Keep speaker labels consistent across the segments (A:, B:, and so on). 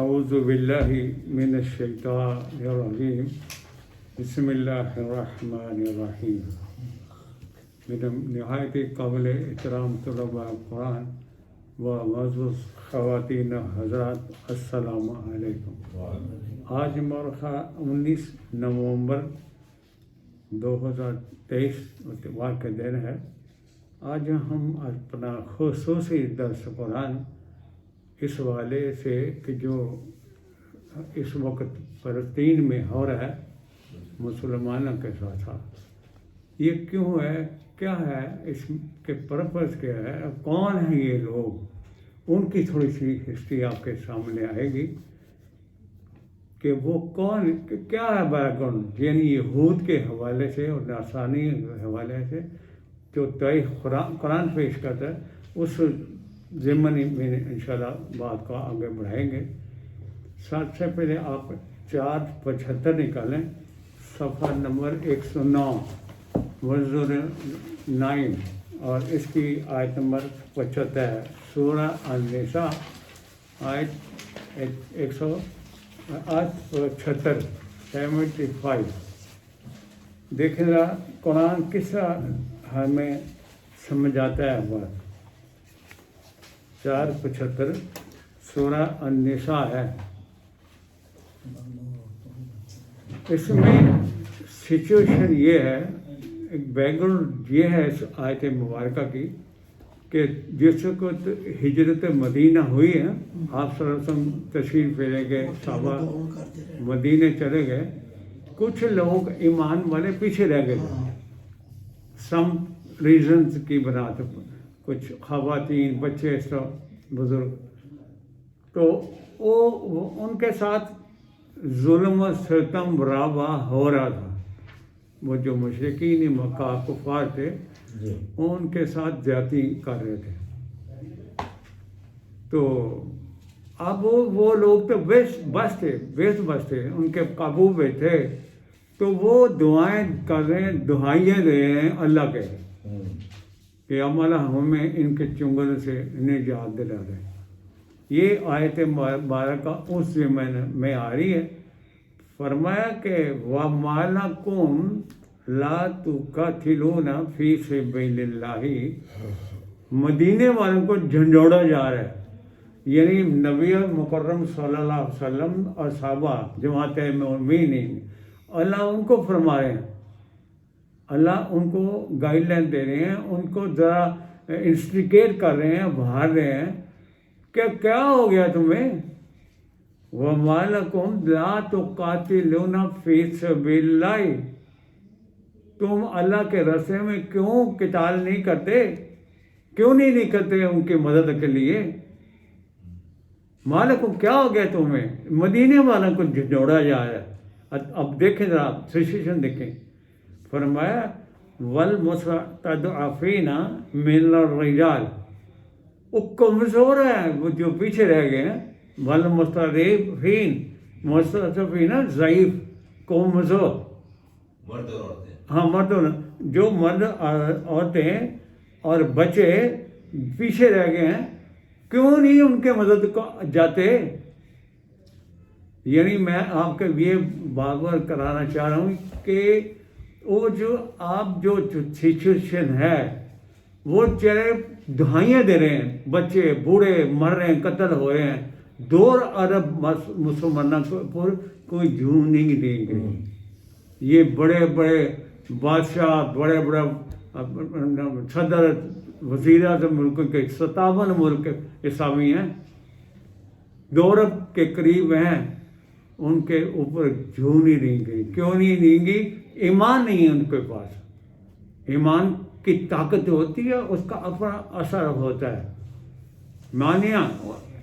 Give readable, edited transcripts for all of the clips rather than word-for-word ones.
A: اعوذ باللہ من الشیطان الرجیم بسم اللہ الرحمن الرحیم. میرے نہایت قابل احترام طلباء قرآن و معزز خواتین حضرات، السلام علیکم. آج مورخہ 19 نومبر 2023 اتوار کا دن ہے. آج ہم اپنا خصوصی درس قرآن اس حوالے سے کہ جو اس وقت فلسطین میں ہو رہا ہے مسلمانوں کے ساتھ، یہ کیوں ہے، کیا ہے، اس کے پرپس کیا ہے، کون ہیں یہ لوگ، ان کی تھوڑی سی ہسٹری آپ کے سامنے آئے گی کہ وہ کون، کیا ہے بیک گراؤنڈ. یعنی یہود کے حوالے سے اور نصرانی کے حوالے سے جو تاریخ قرآن پیش کرتا ہے، اس ضمن میں انشاءاللہ بات کو آگے بڑھائیں گے. سب سے پہلے آپ 475 نکالیں، صفحہ نمبر 109 ورژن 9، اور اس کی آیت نمبر 75، سورہ النساء آیت 75. دیکھیں ذرا قرآن کس طرح ہمیں سمجھاتا ہے بات. 475 سورہ النساء ہے. اس میں سچویشن یہ ہے، ایک بیک گراؤنڈ یہ ہے اس آیت مبارکہ کی کہ جس وقت ہجرت مدینہ ہوئی ہے، آپ صلی اللہ علیہ وسلم تشریف لے گئے، صحابہ مدینہ چلے گئے، کچھ لوگ ایمان والے پیچھے رہ گئے سم ریزنز کی بنا پر، کچھ خواتین، بچے، سب بزرگ، تو وہ ان کے ساتھ ظلم و ستم برابر ہو رہا تھا. وہ جو مشرکین مکہ کفار تھے ان کے ساتھ زیادتی کر رہے تھے. تو اب وہ لوگ تو بس تھے، ان کے قابو میں تھے، تو وہ دعائیں کر رہے ہیں، دہائیاں دے رہے ہیں اللہ کے کہ عملہ ہمیں ان کے چنگل سے نجات دلا دیں. یہ آیت مبارکہ اس زمانے میں آ رہی ہے. فرمایا کہ وَمَا لَكُمْ لَا تُقَاتِلُونَ فِي سَبِيلِ اللَّهِ، مدینے والوں کو جھنجھوڑا جا رہا ہے. یعنی نبی مکرم صلی اللہ علیہ وسلم اور صحابہ جماعت مومنین، اللہ ان کو فرما رہے ہیں، اللہ ان کو گائیڈ لائن دے رہے ہیں، ان کو ذرا انسٹیگیٹ کر رہے ہیں، بھار رہے ہیں کہ کیا ہو گیا تمہیں. وَمَا لَكُمْ لَا تُقَاتِلُونَ فِي سَبِيلِ اللَّهِ، تم اللہ کے راستے میں کیوں قتال نہیں کرتے، کیوں نہیں کرتے ان کی مدد کے لیے. مالکم، کیا ہو گیا تمہیں، مدینے والوں کو جھنجھوڑا جا رہا ہے. اب دیکھیں ذرا سچویشن دیکھیں. فرمایا وَالْمُسْتَضْعَفِينَ مِنَ الرِّجَالِ، وہ کمزور ہیں، وہ جو پیچھے رہ گئے ہیں. مستضعفین ضعیف، کمزور، مرد، جو مرد، عورتیں اور بچے پیچھے رہ گئے ہیں، کیوں نہیں ان کے مدد کو جاتے. یعنی میں آپ کے یہ باور کرانا چاہ رہا ہوں کہ وہ جو آپ جو سچویشن ہے، وہ چہرے دہائیاں دے رہے ہیں، بچے بوڑھے مر رہے ہیں، قتل ہو رہے ہیں. 2 ارب مسلمانوں کو کوئی جون نہیں دیں گے. یہ بڑے بڑے بادشاہ، بڑے بڑے صدر، وزیر اعظم ملک کے 57 ملک اسلامی ہیں، 2 ارب کے قریب ہیں، ان کے اوپر جون نہیں دیں گے. کیوں نہیں دیں گی؟ ایمان نہیں ہے ان کے پاس. ایمان کی طاقت ہوتی ہے، اس کا اپنا اثر ہوتا ہے. مانیہ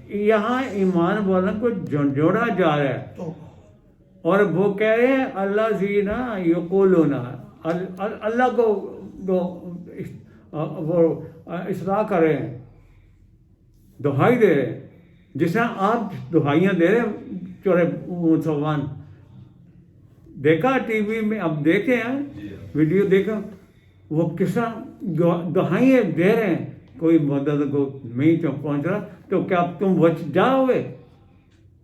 A: یہاں ایمان والوں کو جھنجھوڑا جا رہا ہے، اور وہ کہہ رہے ہیں اللہ زینا یقولون، اللہ کو وہ اصلاح کر رہے ہیں، دہائی دے رہے ہیں، جس طرح آپ دہائیاں دے رہے ہیں چورے مسلمان. دیکھا ٹی وی میں، اب دیکھیں ویڈیو دیکھا، وہ کس طرح دہائیاں دے رہے ہیں. کوئی مدد کو نہیں پہنچ رہا، تو کیا تم بچ جاؤ گے؟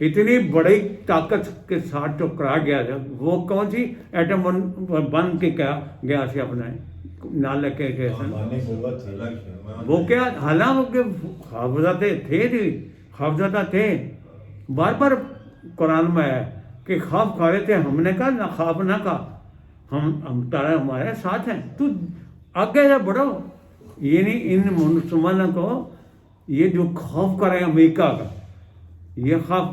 A: اتنی بڑی طاقت کے ساتھ ٹکرا گیا جب وہ کون سی ایٹم بن کے کیا گیا سی اپنا نال کے کیسے وہ کیا حالانکہ خوفزدہ تھے بار بار قرآن میں ہے کہ خوف کھا رہے تھے. ہم نے کہا نہ خوف نہ کہا, ہم تارا ہمارے ساتھ ہیں, تو آگے جا بڑھو. یعنی ان مسلمانوں کو یہ جو خوف کر رہے ہیں امریکہ کا, یہ خوف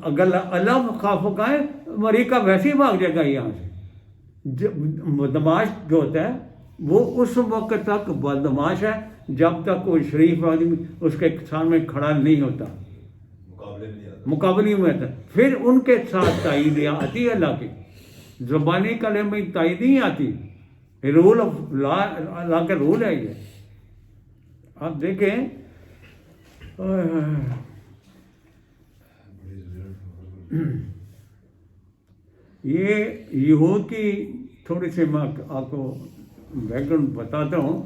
A: اگر اللہ خوف کا ہے امریکہ ویسے ہی بھاگ جائے گا یہاں سے. بدماش جو ہوتا ہے وہ اس وقت تک بدماش ہے جب تک کوئی شریف آدمی اس کے سامنے کھڑا نہیں ہوتا, مقابلے میں آتا. پھر ان کے ساتھ تائید آتی ہے اللہ کی, زبانی کلمے میں تائید نہیں آتی, رول آف لا, اللہ کا رول ہے یہ. آپ دیکھیں یہ یہود کی تھوڑی سی میں آپ کو بیک گراؤنڈ بتاتا ہوں.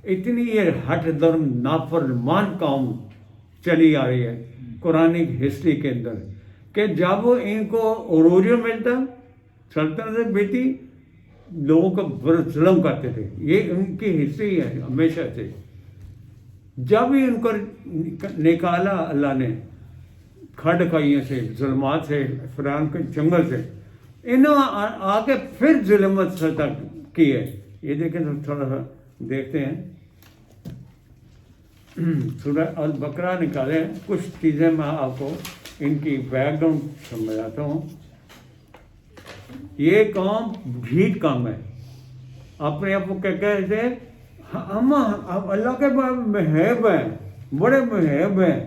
A: اتنی یہ ہٹ درم نافرمان قوم چلی آ رہی ہے قرآن ہسٹری کے اندر کہ جب ان کو عروج ملتا سلطنت بیٹی لوگوں کا ظلم کرتے تھے. یہ ان کی ہسٹری ہے ہمیشہ سے. جب ہی ان کو نکالا اللہ نے کھڈ کھائیوں سے, ظلمات سے, فرعون کے جنگل سے, انہوں آ کے پھر ظلمت سطح کی ہے. یہ دیکھیں تھوڑا سا دیکھتے ہیں سورہ البقرہ نکالیں. کچھ چیزیں میں آپ کو ان کی بیک گراؤنڈ سمجھاتا ہوں. یہ قوم ڈھیٹ کام ہے, اپنے آپ کو کیا کہتے ہیں ہم اللہ کے محب ہیں, بڑے محب ہیں.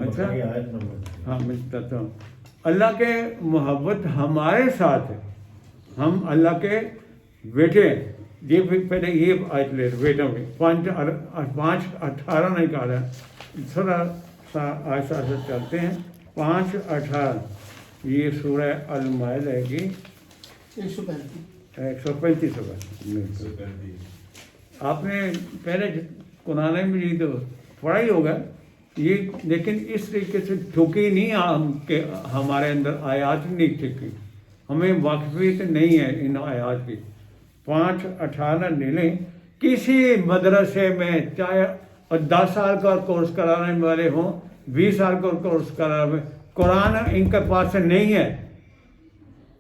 A: اچھا ہاں میں بتاتا ہوں. اللہ کے محبت ہمارے ساتھ ہے, ہم اللہ کے بیٹے. یہ پہلے یہ آیت لے بیٹوں میں 5:18 نکالا, تھوڑا سا ایسا چلتے ہیں. 5:18 یہ سورہ المائدہ کی 135 آپ نے پہلے قرآن مجید تو پڑھا ہی ہوگا یہ, لیکن اس طریقے سے ٹھوکی نہیں کہ ہمارے اندر آیات نہیں ٹھیکی, ہمیں واقفیت نہیں ہے ان آیات کی. 5:18 لے لیں. کسی مدرسے میں چاہے 10 سال کا کورس کرانے والے ہوں, 20 سال کا کورس کرانے, قرآن ان کے پاس نہیں ہے.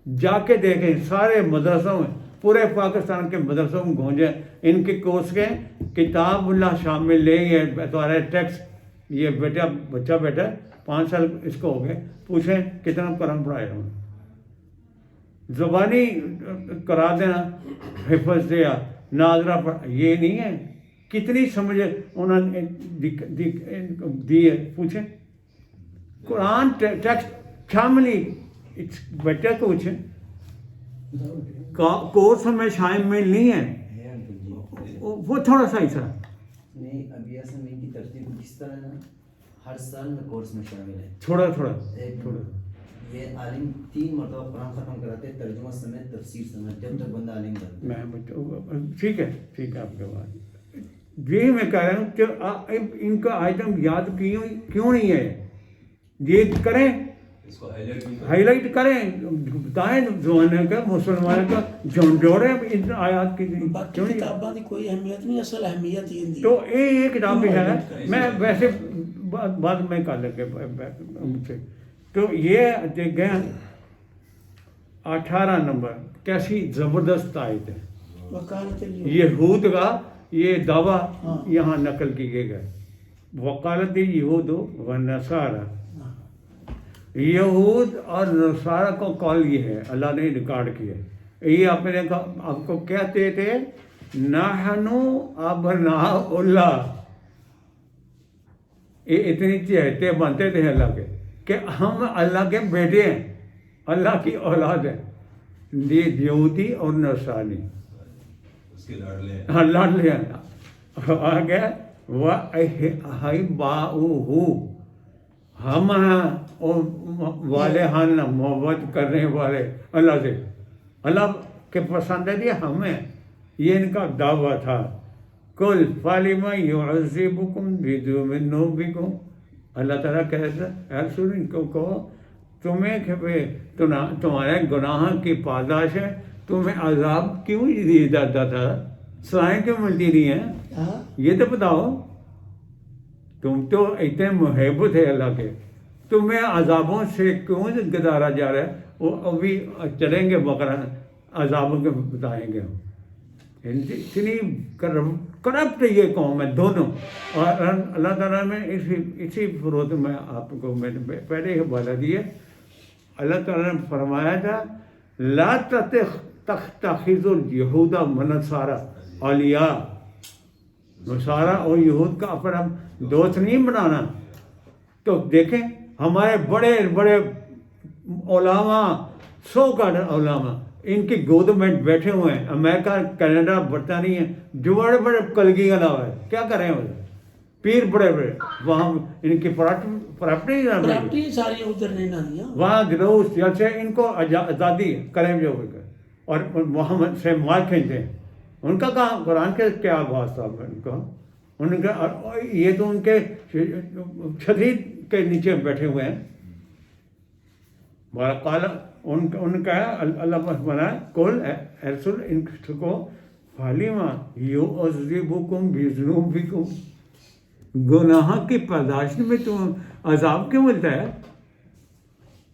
A: جا کے دیکھیں سارے مدرسوں میں, پورے پاکستان کے مدرسوں میں گھونجیں ان کے کورس کے کتاب اللہ شامل لیں گے بطور ٹیکس. یہ بچہ بیٹا 5 سال اس کو ہو گئے, پوچھیں کتنا قرآن پڑھایا انہوں نے. زبانی کرا دینا, حفظ دیا, ناظرہ پڑھ, یہ نہیں ہے. کتنی سمجھ انہوں نے دی ہے, پوچھیں قرآن ٹیکسٹ شاملی بیٹا کو پوچھیں. کورس میں شامل نہیں ہے, وہ تھوڑا سا ایسا
B: نہیں. ابھی اصل میں ان کی ترتیب کس طرح ہے, ہر سال میں کورس میں شامل ہے.
A: تھوڑا
B: یہ عالم 3 مرتبہ قرآن ختم کراتے ہیں, ترجمہ سمیت, تفسیر سمیت, جب تک بندہ عالم کرتا ہے.
A: ٹھیک ہے آپ کے بات. یہی میں کہہ رہا ہوں کہ ان کا آئٹم یاد کیوں نہیں ہے. یہ کریں, ہائی لائٹ کریں, بتائیں زمانے کا مسلمانوں کا جھنڈوڑے ان آیات کی کیوں نہیں.
C: کوئی اہمیت نہیں, اصل اہمیت یہ
A: تو یہ کتاب بھی ہے. میں ویسے بعد میں کر لگے سے. تو یہ دیکھیں 18 نمبر کیسی زبردست آیت ہے. یہود کا یہ دعویٰ یہاں نقل کیے گئے. وقالت یہود و نصارہ, یہود اور نصارہ کو قول یہ ہے, اللہ نے ریکارڈ کیا. یہ اپنے آپ کو کہتے تھے نحنو ابناء اللہ. یہ اتنی چہتے بنتے تھے اللہ کے کہ ہم اللہ کے بیٹے ہیں, اللہ کی اولاد ہے. یہ یہودی اور نصرانی لاڈلے آگے ہم والے ہن محبت کرنے والے اللہ سے, اللہ کے پسندیدہ ہم ہیں. یہ ان کا دعویٰ تھا. کل فالما یعذبکم بذنوبکم, اللہ تعالیٰ کہتا ہے اے رسول ان کو کہو تمہیں تمہارے گناہ کی پاداش ہے، تمہیں عذاب کیوں دیا جاتا تھا، سزائیں کیوں ملتی نہیں ہیں،
C: ہاں
A: یہ تو بتاؤ. تم تو اتنے محب تھے اللہ کے، تمہیں عذابوں سے کیوں گزارا جا رہا ہے. وہ ابھی چلیں گے بقرہ عذابوں کے بتائیں گے ہم. اتنی کرپٹ یہ قوم ہے دونوں. اور اللہ تعالیٰ نے اسی فروت میں آپ کو میں نے پہلے ہی حوالہ دیا. اللہ تعالیٰ نے فرمایا تھا لا تتخذوا اليہود والنصارى اولیاء، نصارہ اور یہود کا اپنا دوست نہیں بنانا. تو دیکھیں ہمارے بڑے بڑے علماء، سو کا علماء ان کی گود میں بیٹھے ہوئے ہیں، امریکہ، کینیڈا، برطانیہ، جو بڑے بڑے کلگی علاوہ ہے، کیا کریں وہ پیر بڑے بڑے وہاں ان کی
C: پراپرٹی ساری ادھر نہیں نہ دیا.
A: وہاں جلوس جلسے ان کو آزادی کریں جو اور محمد سے مال کھینچتے ہیں. ان کا کہاں قرآن کے کیا واسطہ ان کا، ان کا یہ تو ان کے چھتری کے نیچے بیٹھے ہوئے ہیں. ان کا اللہ بنایا کل رسول ان کو حالیما یعذبکم بذنوبکم، گناہ کی پاداش میں تم عذاب کیوں ملتا ہے.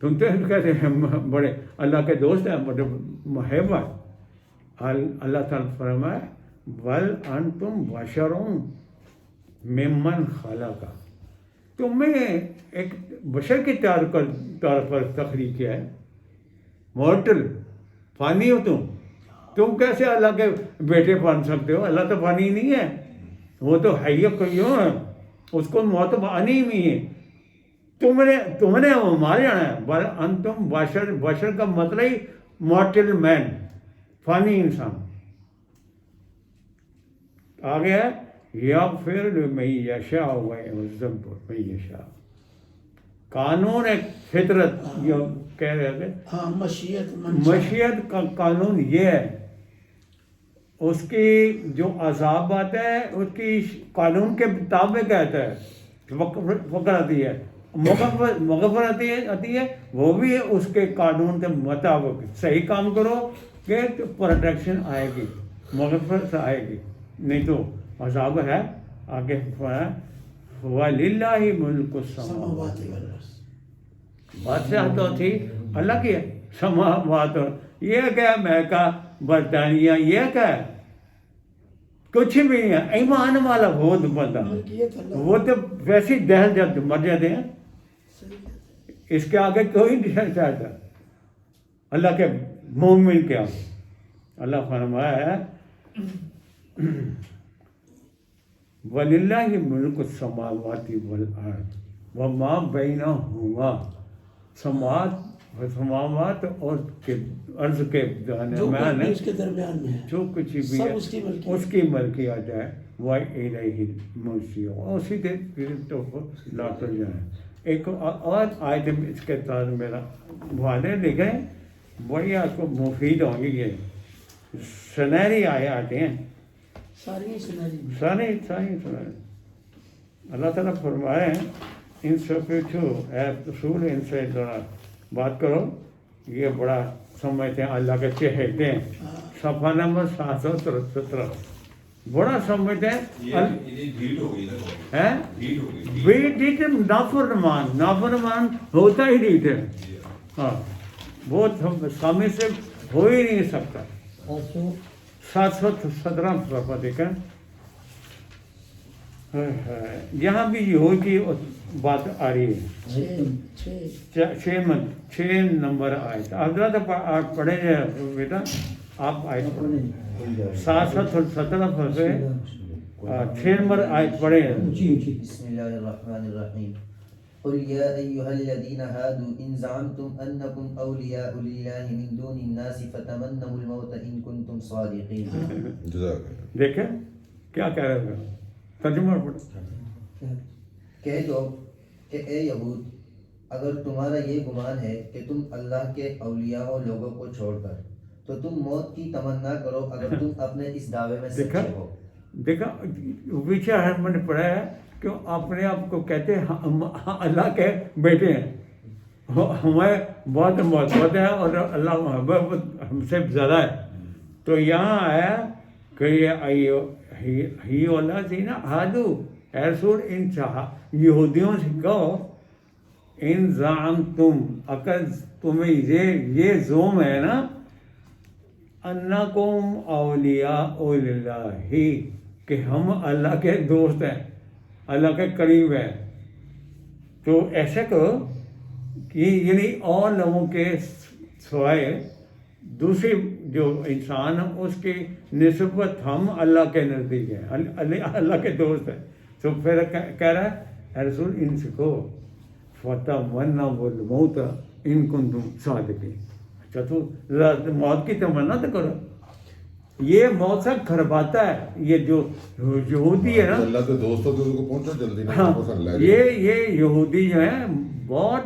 A: تم تو کہتے ہیں بڑے اللہ کے دوست ہیں، بڑے محب ہیں. اللہ تعالیٰ فرمائے بل انتم بشر ممن خلق، تمہیں ایک بشر کے طور پر تخلیق کیا ہے، مورٹل، فانی ہو تم کیسے اللہ کے بیٹے بن سکتے ہو. اللہ تو فانی نہیں ہے، وہ تو حی قیوم ہے، اس کو موت آنی نہیں ہے. تم نے وہ مار جانا ہے. بل انتم بشر کا مطلب ہی مورٹل مین، فانی انسان. آگے ہے یغفر لمن یشاء ویعذب من یشاء. قانون ایک فطرت جو کہہ رہے تھے،
C: ہاں
A: مشیت کا قانون یہ ہے، اس کی جو عذاب آتا ہے اس کی قانون کے مطابق آتا ہے. فقر آتی ہے، مغفرت آتی ہے، وہ بھی اس کے قانون کے مطابق. صحیح کام کرو کہ تو پروٹیکشن آئے گی، مغفرت آئے گی، نہیں تو عذاب ہے. آگے وَلِلَّهِ مُلْكُ السَّمَاوَاتِ وَالْأَرْضِ، بادشاہ تو تھی اللہ کی. سماوات، یہ کیا امریکہ، برطانیہ، یہ کیا ہے، کچھ بھی نہیں ہے. ایمان والا بہت بندہ، وہ تو ویسی دہل جب مر جاتے ہیں، اس کے آگے کوئی نہیں چاہتا اللہ کے مومن کے آگے. اللہ فرمایا ہے وَلِلَّهِ مُلْكُ السَّمَاوَاتِ وَالْأَرْضِ وَمَا بَيْنَهُمَا. سماوات اور عرض کے درمیان ہے،
C: اس کے درمیان میں ہے،
A: جو کچھ بھی ہے اس کی ملکیت ہے. وَإِلَيْهِ الْمَصِيرُ، اسی کے تو لوٹ جائیں. ایک اور آیت اس کے ساتھ میرا والے لکھیں، بڑی آپ کو مفید ہوں گی. یہ سنہری آیات ہیں،
C: ساری
A: سنہری. اللہ تعالیٰ فرمائے ہیں ان سے پوچھو اے رسول، ان سے ذرا بات کرو. یہ بڑا سمجھتے ہیں اللہ کے چہتے ہیں. صفحہ نمبر 717 بڑا سمجھتے ہیں. ڈیٹ نافرمان ہوتا ہی ڈیٹ ہے. ہاں وہ سامنے سے ہو ہی نہیں سکتا. 717 صفحہ دیکھیں. یہاں بھی یہود کی بات آ رہی ہے. 6 نمبر آیت. حضرت آپ پڑھیں بیٹا، آپ آیت پڑھیں. 717 سے 6 نمبر آیت پڑھیں.
B: بسم اللہ الرحمن الرحیم. قل یا ایہا الذین ہادوا ان زعمتم انکم اولیاء للہ من دون الناس فتمنوا الموت ان کنتم صادقین.
A: دیکھیں کیا کہہ رہے ہیں، ترجمہ پڑھیں.
B: کہہ دو کہ اے یہود، اگر تمہارا یہ گمان ہے کہ تم اللہ کے اولیاء و لوگوں کو چھوڑ کر، تو تم موت کی تمنا کرو اگر تم اپنے اس دعوے میں سچے ہو.
A: دیکھا پیچھے میں نے پڑھا ہے کہ اپنے آپ کو کہتے ہیں ہم اللہ کے بیٹے ہیں، ہمیں بہت محبت ہے اور اللہ محبت ہم سے زیادہ ہے. تو یہاں آیا کہ ہی اللہ سینا ہادو اے رسول ان یہودیوں سے کہو ان زعم تم اگر تمہیں یہ زوم ہے نا انکم اولیاء اللہ کہ ہم اللہ کے دوست ہیں، اللہ کے قریب ہیں، تو ایسے کرو کہ یعنی اور لوگوں کے سوائے دوسری جو انسان ہے اس کی نسبت ہم اللہ کے نزدیک ہیں، اللہ کے دوست ہیں. تو پھر کہہ رہا ہے اے رسول ان سے کہو فتمنوا الموت ان کنتم صادقین. اچھا تو موت کی تمنا تو کرو. یہ موت سے گھرباتا ہے یہ جو یہودی ہے نا،
D: اللہ کے دوستوں کے کو پہنچو جلدی نہ
A: ہاں
D: پسند لے
A: یہ یہودی جو ہیں بہت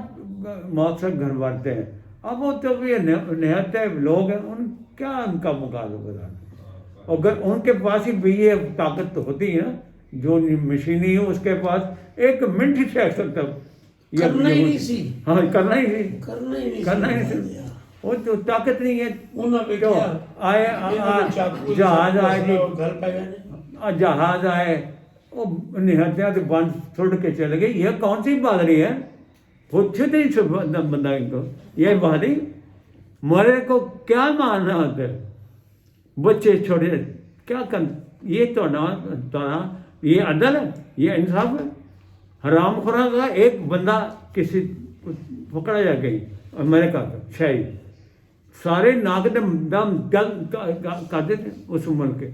A: موت سے گھرباتے ہیں. اب وہ تو یہ نہایت لوگ ہیں، ان کا مقابلہ بتانا. اگر ان کے پاس ہی بھی یہ طاقت ہوتی ہے نا جو مشینی ہے اس کے پاس ایک منٹ ہی ٹھہر سکتا
C: کرنا ہی نہیں سی،
A: ہاں کرنا ہی نہیں سی. وہ تو طاقت نہیں ہے.
C: انہوں نے
A: کیوں آئے جہاز آئے جی،
C: گھر پہ گئے
A: جہاز آئے وہ نہایت بند چھوڑ کے چلے گئے. یہ کون سی بہادری ہے؟ پوچھتے ہی بندہ ان کو یہ بہادری مرے کو کیا ماننا ہوتا ہے؟ بچے چھوڑے کیا کر یہ تو یہ عدل ہے، یہ انصاف ہے. حرام خورا کا ایک بندہ کسی پکڑا جا گئی امریکہ کا شاہی سارے ناک دم کہتے تھے اس ملک کے،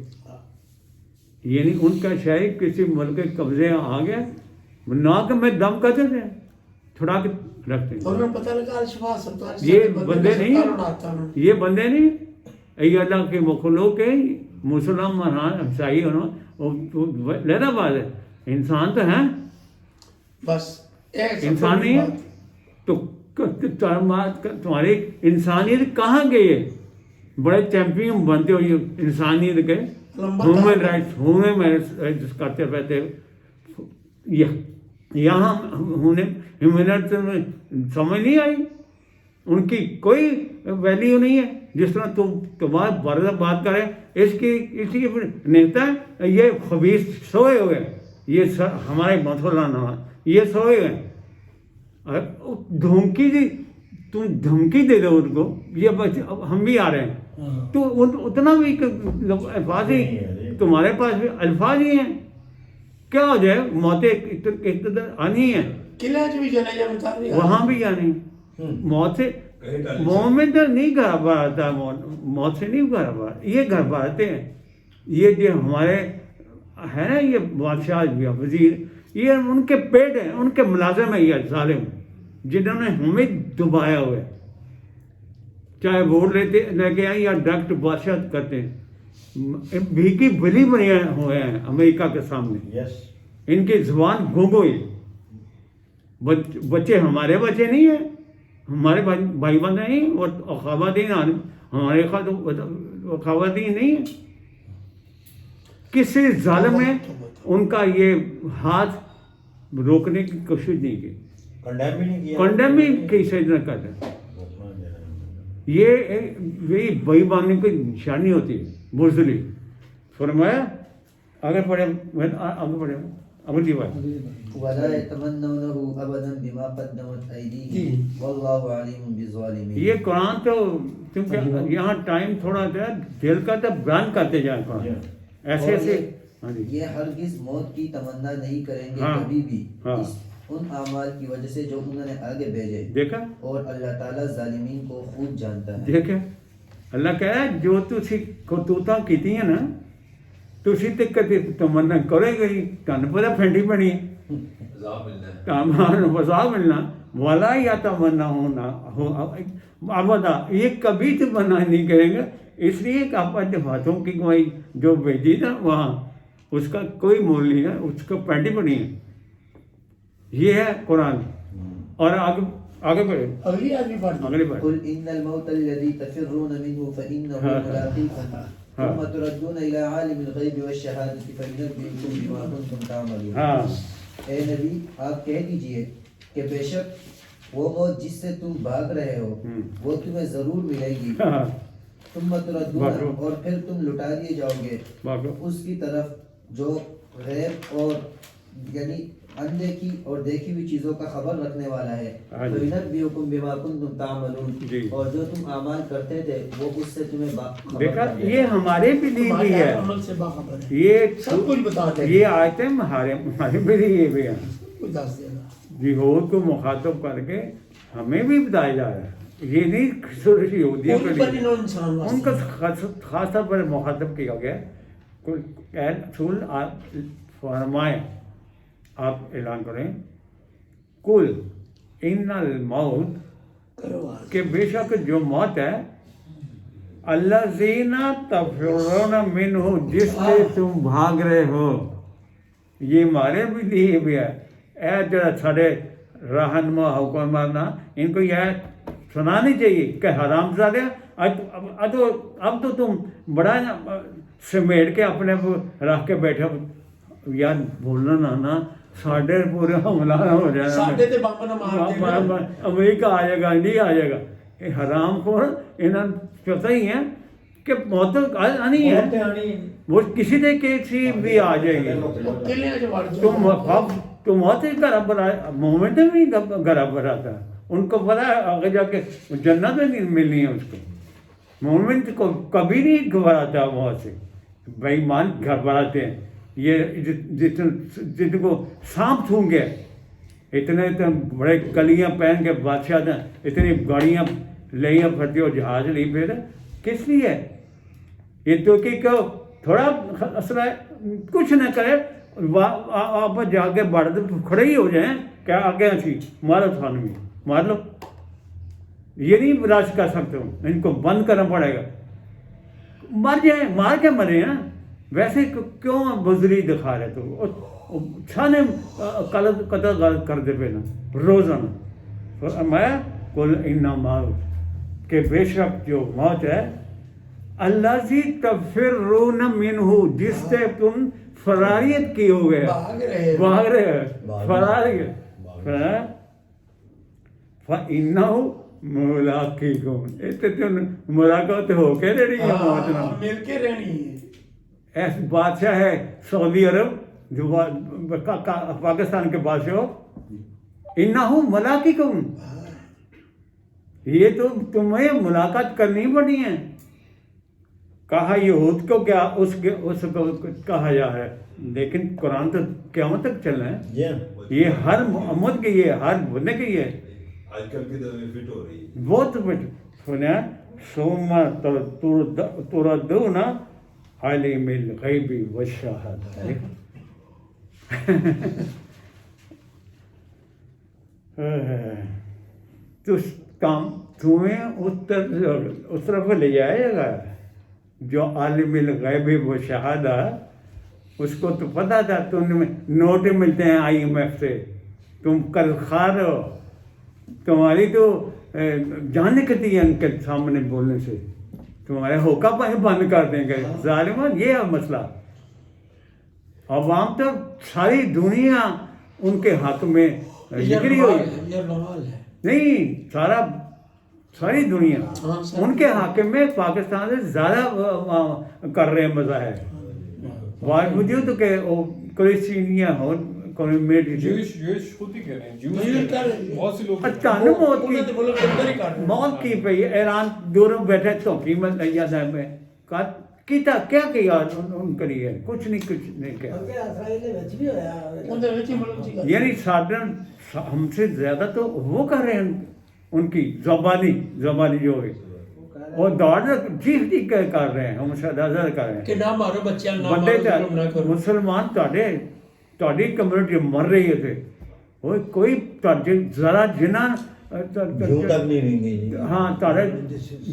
A: یعنی ان کا شاہی کسی ملک کے قبضے آ گیا ناک میں دم کہتے تھے چھڑا کے رکھتے ہیں.
C: انہوں نے پتہ لگا شفا سرکار
A: یہ بندے نہیں، یہ بندے نہیں، یہ اللہ کے مخلوق ہے. مسلمان عیسائی لینا بات ہے، انسان تو ہیں
C: بس ایک
A: انسان نہیں ہے. تو تمہاری انسانیت کہاں گئی ہے؟ بڑے چیمپئن بنتے ہو یہ انسانیت کے، ہیومن رائٹس کرتے رہتے. یہاں ہیومن رائٹس میں سمجھ نہیں آئی، ان کی کوئی ویلیو نہیں ہے. جس طرح تمہارے بات کرے اس کی نیتا ہے یہ خبیث سوئے ہوئے، یہ ہمارے مولانا یہ سوئے ہوئے. دھمکی دی، تم دھمکی دے دو ان کو، یہ ہم بھی آ رہے ہیں تو اتنا بھی الفاظ ہی تمہارے پاس بھی الفاظ ہی ہیں. کیا ہو جائے موتیں اقتدار آنی ہے،
C: قلعہ بھی چلے جائے
A: وہاں بھی آنی موت سے. مومن تو نہیں گھر بار آتا، موت سے نہیں گھر بار، یہ گھر بار آتے ہیں. یہ جو ہمارے ہے نا یہ بادشاہ وزیر یہ ان کے پیٹ ہیں، ان کے ملازم ہیں یہ ظالم جنہوں نے ہمیں دبایا ہوا ہے. چاہے ووٹ لے کے آئیں یا ڈائریکٹ بادشاہ کرتے ہیں، بھیکی بلی بنے ہوئے ہیں امریکہ کے سامنے. ان کی زبان گونگو ہے. بچے ہمارے بچے نہیں ہیں، ہمارے بھائی بندے نہیں، اور خواتین ہمارے خواتین نہیں ہیں. کسی ظالم نے ان کا یہ ہاتھ روکنے کی کوشش نہیں کی، کنڈیم بھی کسی نہ کرتے. یہ بھائی باننے کی نشانی ہوتی ہے بزدلی. فرمایا آگے پڑھے اگلی بات
B: ولا يتمنونه ابدا بما قدمت ايديهم والله عليم بالظالمين.
A: یہ قرآن تو کیونکہ یہاں ٹائم تھوڑا ہے دل کا تو بیان کرتے جائیں قرآن ایسے ایسے.
B: یہ ہرگز موت کی تمنا نہیں کریں گے کبھی بھی ان اعمال کی وجہ سے جو انہوں نے آگے بھیجے.
A: دیکھا،
B: اور اللہ تعالیٰ ظالمین کو خوب جانتا ہے.
A: دیکھیں اللہ کہہ رہا ہے جو تسی کرتوتاں کیتی ہیں نا تسی تے کدی تمنا کرے گئی تن پتہ پھنڈی بنی
D: عذاب ملنا ہے،
A: تمہارا عذاب ملنا والا یا تمنا ہونا ابدا، یہ کبھی تمنا نہیں کریں گے. اس لیے کہ آپ اپنے ہاتھوں کی کمائی جو بھیجی نا وہاں اس کا کوئی مول نہیں ہے، اس کا پینٹی بنی ہے. یہ ہے قرآن. اور آگے بڑھے
C: اگلی بات
B: قل ان الموت الذي تفرون منه فانه ملاقيكم ثم تردون الى عالم الغيب والشهاده فينبئكم بما كنتم تعملون.
A: ہاں
B: اے نبی آپ کہہ دیجئے کہ بے شک وہ موت جس سے تم بھاگ رہے ہو وہ تمہیں ضرور ملے گی، ثم تردون اور پھر تم لٹا دیے جاؤ گے اس کی طرف جو غیب اور یعنی اندیکھی اور دیکھی ہوئی چیزوں کا خبر رکھنے والا ہے، وَيُنَبِّئُكُم بِمَا كُنتُم تَعْمَلُونَ، اور جو تم اعمال کرتے تھے وہ اس سے تمہیں خبر
A: دیکھا
B: کر دے گا۔
A: یہ ہمارے بھی لیے بھی ہے،
C: عمل سے باخبر ہے،
A: یہ
C: سب کچھ بتاتے ہیں،
A: یہ آیتیں ہمارے بھی لیے بھی ہیں،
C: کچھ دس دے گا۔
A: یہود کو مخاطب کر کے ہمیں بھی بتایا جا رہا ہے، یہ نہیں صرف یہودیوں کے
C: کوئی بنی
A: لیے،
C: نو انسان
A: ان کا
C: واسطے
A: خاص طور پر مخاطب کیا گیا ہے۔ کوئی رسول فرمائے، آپ اعلان کریں کل ان الموت،
C: کرو آج۔
A: کہ بے شک جو موت ہے، الذین تفرون منہ، جس سے تم بھاگ رہے ہو، یہ ہمارے بھی لیے بھی ہے۔ اے جو سارے رہنما حکمران، ان کو یہ سنانی چاہیے کہ حرام زادہ اب تو تم بڑا سمیٹ کے اپنے رکھ کے بیٹھے ہو، یار بولنا نا ساڈے پورے حملہ ہو جائے،
C: ساڈے تے بم نہ مار دے،
A: امریکہ آ جائے گا، انڈیا آ جائے گا۔ یہ حرام خور انہوں پتہ ہی ہے کہ موت آنی ہے، وہ کسی دے کسی بھی آ جائے گی۔
C: قلعے وچ وڑ جاؤ۔
A: تو موت ہی گھر پر مومنٹ بھی گھر پر آتا ہے، ان کو پتا ہے آگے جا کے جنت میں نہیں ملنی ہے اس کو۔ مومنٹ کو کبھی نہیں گھبراتا موت سے، بے ایمان گھبراتے ہیں۔ یہ جن کو سانپ سونگے، اتنے بڑے کلیاں پہن کے بادشاہ نے اتنی گاڑیاں لئیاں پھرتی اور جہاز لی پھر کس لیے؟ یہ تو کہ تھوڑا اثر ہے، کچھ نہ کرے، آپ جا کے بڑھ کھڑے ہی ہو جائیں کہ آگے اچھی مارو تھانو میں مار لو، یہ نہیں برداشت کر سکتے ہوں، ان کو بند کرنا پڑے گا۔ مر جائیں، مار کے مرے ہیں، ویسے کیوں بزری دکھا رہے تو چھانے قتل غلط کر دے پہ نا روزانہ۔ میں کل انما، کہ بے شک جو موت ہے، الذی تفرون منہ، جس سے تم فراریت کی ہو گئے، بھاگ رہے فرار، فَإِنَّهُ مُلَاقِيكُمْ، اس سے تم ملاقات ہو کے رہی ہے موت نہ،
C: مل کے رہنی ہے۔
A: ایسے بادشاہ ہے سعودی عرب جو پاکستان کے بادشاہ ہو، انہو ملاقیکم، یہ تو تمہیں ملاقات کرنی پڑی ہے۔ کہا یہود کو کیا اس کو کہا جا ہے، لیکن قرآن تو قیامت تک چلنا ہے، یہ ہر امت کے یہ ہر بندے کے یہ
D: آج کل کی دنیا فٹ ہو رہی ہے۔
A: بہت سنا ثم تردون عالم الغیب والشہادہ، تو تمہیں اس طرف لے جائے گا جو عالم الغیب والشہادہ، اس کو تو پتا تھا، تم نوٹ ملتے ہیں آئی ایم ایف سے، تم قرض خوار ہو، تمہاری تو جان نکلتی ہے ان کے سامنے بولنے سے، تمہارے ہوکا پہ بند کر دیں گے ظالمان۔ یہ ہے مسئلہ، عوام تو ساری دنیا ان کے حق میں جگری ہوئی،
C: یہ روال ہے،
A: نہیں ساری دنیا ان کے حق میں پاکستان سے زیادہ کر رہے ہیں مظاہر، باوجود کہ وہ کرسچینیاں ہو
E: جوش خود ہی کہہ رہے ہیں، بہت سے لوگ
A: موت کی پہ ایران دور بیٹھے چوکی میں جاتا ہے کیا کیا ان کے لیے کچھ نہیں کیا، یعنی ہم سے زیادہ تو وہ کر رہے ہیں ان کی زبانی جو ہے، اور دوڑ چیخ چیخ کر رہے ہیں، ہم سے کر رہے ہیں
C: کہ نہ مارو بچہ، نہ
A: بندے
C: مارو، نہ کرو۔
A: مسلمان تاری کمیونٹی مر رہی تھے، کوئی ذرا جنا ہاں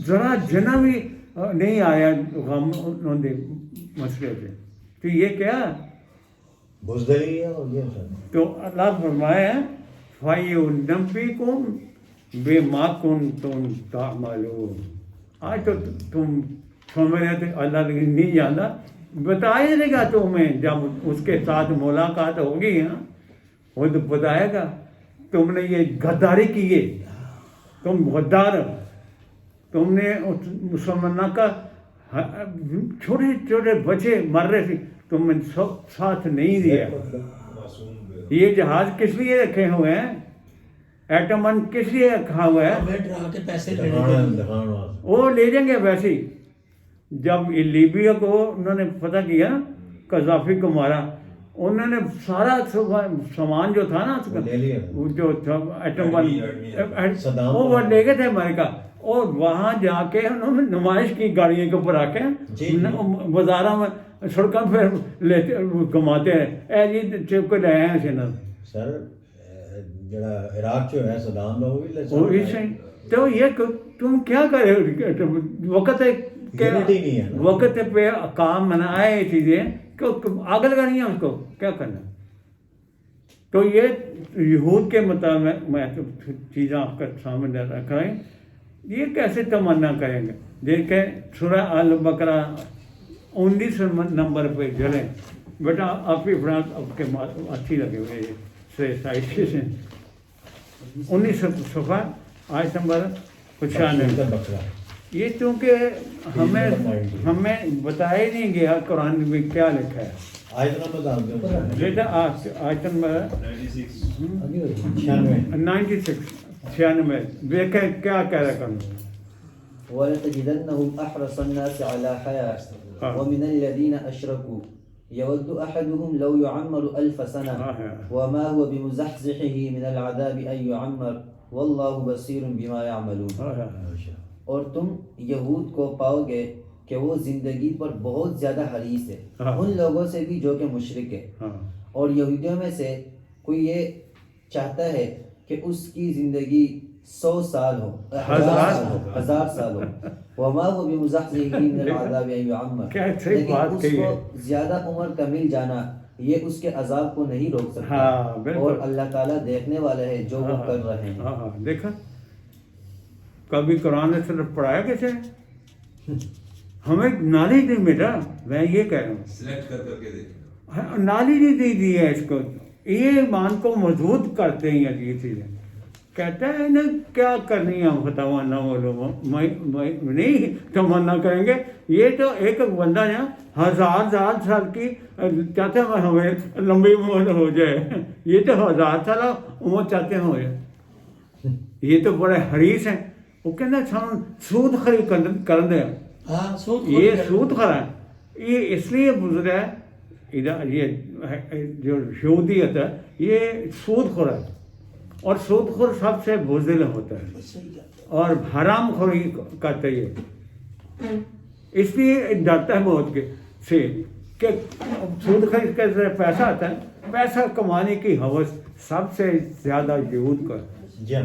A: ذرا جنا بھی نہیں آیا غم انہوں نے مسئلے سے، تو یہ کیا
F: بزدلی ہے اور یہ سب۔
A: تو اللہ فرمایا فَيُنَبِّئُكُم بِمَا كُنتُمْ تَعْمَلُونَ، آج تو تم سمجھ رہے تھے اللہ نہیں جانتا، بتایا دے گا تمہیں جب اس کے ساتھ ملاقات ہوگی نا، وہ تو بتائے گا تم نے یہ غداری کی ہے، تم غدار ہو، تم نے اس مسلمانوں کا چھوٹے چھوٹے بچے مر رہے تھے، تم نے ساتھ نہیں دیا۔
D: معصوم
A: یہ جہاز کس لیے رکھے ہوئے ہیں؟ ایٹم ون کس لیے رکھا ہوا ہے؟
C: ہمیں ڈرا کے پیسے لے
F: دکھان واسطے
A: وہ لے جائیں گے ویسے ہی۔ جب لیبیا کو انہوں نے فتح کیا نا، قذافی کو مارا، انہوں نے سارا سامان جو تھا نا
F: وہ لے لیا۔
A: وہ جو تھا ایٹم ون
F: صدام
A: وہ لے گئے تھے امریکہ، اور وہاں جا کے انہوں نے نمائش کی گاڑیوں کے اوپر آ کے
F: جی۔
A: بازاروں میں سڑکوں پہ لیتے گھماتے ہیں، اے جی چپ کے لے آئے ہیں سینا
F: سر جڑا عراق جو ہے صدام دا وہ بھی
A: وہ اس سے تو یہ تم کیا کرے وقت ہے کہ
F: Unity نہیں ہے نا۔
A: وقت پہ کام منائے یہ چیزیں کہ آگ لگانی ہے اس کو کیا کرنا۔ تو یہ یہود کے مطابق میں تو چیزیں آپ کے سامنے رکھ رہے ہیں، یہ کیسے تمنا کریں گے؟ دیکھیں سورہ البقرہ 19 نمبر پہ چلیں بیٹا، آپ کی فرانس آپ کے اچھی لگے ہوئے سے سائٹ سے 19 صفحہ آیت نمبر 95۔
F: بکرا
A: یہ چونکہ ہمیں بتایا ہی نہیں گیا قرآن میں کیا لکھا ہے۔
F: آیت نمبر بتا دیں
A: بیٹا آیت نمبر
D: 96
A: 96 دیکھیں کیا کہہ رہا کروں۔
B: وَلَتَجِدَنَّهُمْ أَحْرَصَ النَّاسِ عَلَى حَيَاةٍ وَمِنَ الَّذِينَ أَشْرَكُوا يَوَدُّ أَحَدُهُمْ لَوْ يُعَمَّرُ أَلْفَ سَنَةٍ وَمَا هُوَ بِمُزَحْزِحِهِ مِنَ الْعَذَابِ أَن يُعَمَّرَ وَاللَّهُ بَصِيرٌ بِمَا يَعْمَلُونَ۔ اور تم یہود کو پاؤ گے کہ وہ زندگی پر بہت زیادہ حریص ہے، ان لوگوں سے بھی جو کہ مشرک ہے، اور یہودیوں میں سے کوئی یہ چاہتا ہے کہ اس کی زندگی 100 سال ہو، 1000 سال ہو، وما هو بمزحزحه من العذاب ان يعمر، لیکن اس کو زیادہ عمر کا مل جانا یہ اس کے عذاب کو نہیں روک سکتا، اور اللہ تعالیٰ دیکھنے والا ہے جو وہ کر رہے ہیں۔
A: دیکھا کبھی قرآن نے صرف پڑھایا کیسے؟ ہمیں نالج نہیں بیٹا، میں یہ کہہ رہا ہوں
D: سلیکٹ کر کے دیکھیں،
A: نالج نہیں دی ہے اس کو، یہ ایمان کو مضبوط کرتے ہیں یہ چیزیں۔ کہتا ہے انہیں کیا کرنی ہے فتوا نہ وہ لوگ نہیں تمنا کریں گے۔ یہ تو ایک بندہ ہے 1000 سال کی چاہتے ہیں ہمیں لمبی عمر ہو جائے، یہ تو 1000 سال عمر چاہتے ہو جائے، یہ تو بڑے حریص ہیں۔ وہ کہنا سان سود خری کر دیں،
C: ہاں سود
A: یہ سود خرا ہے، یہ اس لیے گزرا ہے، یہ جو یہودیت ہے یہ سود خور ہے، اور سود خور سب سے بزدل ہوتا ہے اور حرام خوری کرتا ہے، اس لیے ڈرتا ہے بہت سے کہ سود خوری کے ذریعے پیسہ آتا ہے، پیسہ کمانے کی ہوس سب سے زیادہ یہود کا
F: جی ہاں۔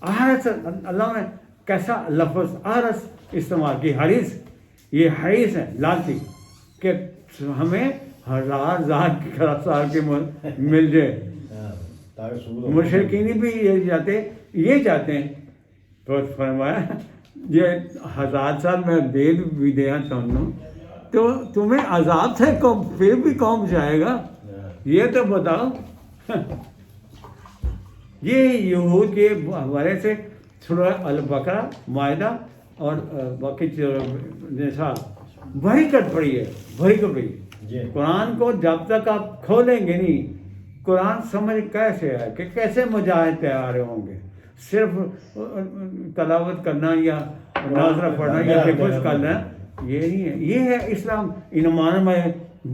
A: آرس اللہ نے کیسا لفظ آرس استعمال کی، حریص، یہ حریص ہے لالچی کہ ہمیں 1000 سال کی مل جائے۔ مشرقین بھی یہ چاہتے ہیں، تو فرمایا یہ 1000 سال میں دے بھی دیا تو تمہیں عذاب سے پھر بھی کون جائے گا، یہ تو بتاؤ۔ یہ یہود کے حوالے سے سورہ البقرہ، مائدہ اور باقی نساء بھری کٹ پڑی ہے، بھری کٹ پڑی۔ قرآن کو جب تک آپ کھولیں گے نہیں، قرآن سمجھ کیسے ہے کہ کیسے مجاہد تیار ہوں گے؟ صرف تلاوت کرنا یا ناظرہ پڑھنا یا حفظ کرنا یہ نہیں ہے، یہ ہے اسلام انعام میں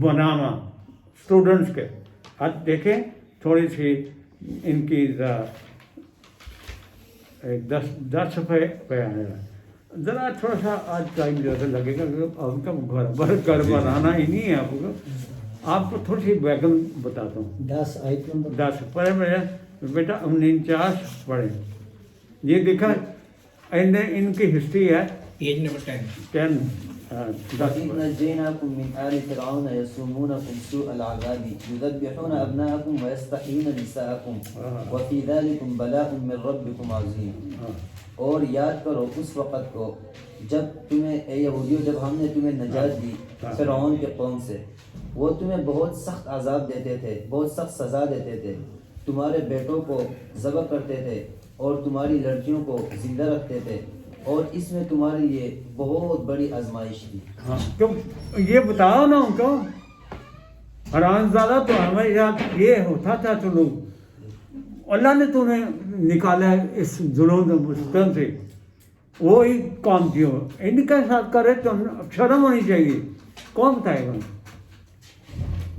A: بنانا اسٹوڈنٹس کے۔ اب دیکھیں تھوڑی سی ان کی 10 صفحے پہ آنے گا، ذرا تھوڑا سا آج ٹائم جیسا لگے گا، ان کا گھر بنانا ہی نہیں ہے آپ کو، آپ کو تھوڑی سی بیگن بتاتا ہوں۔ 10 پڑھے میرے بیٹا 49 پڑھیں، یہ دیکھا ان کی ہسٹری ہے
C: پیج نمبر
A: 10۔
B: وَإِذْ نَجَّيْنَاكُمْ مِنْ آلِ فِرْعَوْنَ يَسُومُونَكُمْ سُوءَ الْعَذَابِ يُذَبِّحُونَ أَبْنَاءَكُمْ وَيَسْتَحْيُونَ نِسَاءَكُمْ وَفِي ذَلِكُمْ بَلَاءٌ مِّن رَّبِّكُمْ عَظِيمٌ۔ اور یاد کرو اس وقت کو جب تمہیں اے یہودیوں جب ہم نے تمہیں نجات دی فرعون کے قوم سے، وہ تمہیں بہت سخت عذاب دیتے تھے، بہت سخت سزا دیتے تھے، تمہارے بیٹوں کو ذبح کرتے تھے اور تمہاری لڑکیوں کو زندہ رکھتے تھے، اور اس میں تمہارے لیے بہت بڑی آزمائش تھی۔
A: ہاں تو یہ بتاؤ نا ان کو، حرام زادہ تو ہمیشہ یہ ہوتا تھا تو لوگ، اللہ نے تمہیں نکالا ہے اس ظلم مستن سے، وہی کام کیوں ان کے ساتھ کرے تو شرم ہونی چاہیے، کون بتائے گا؟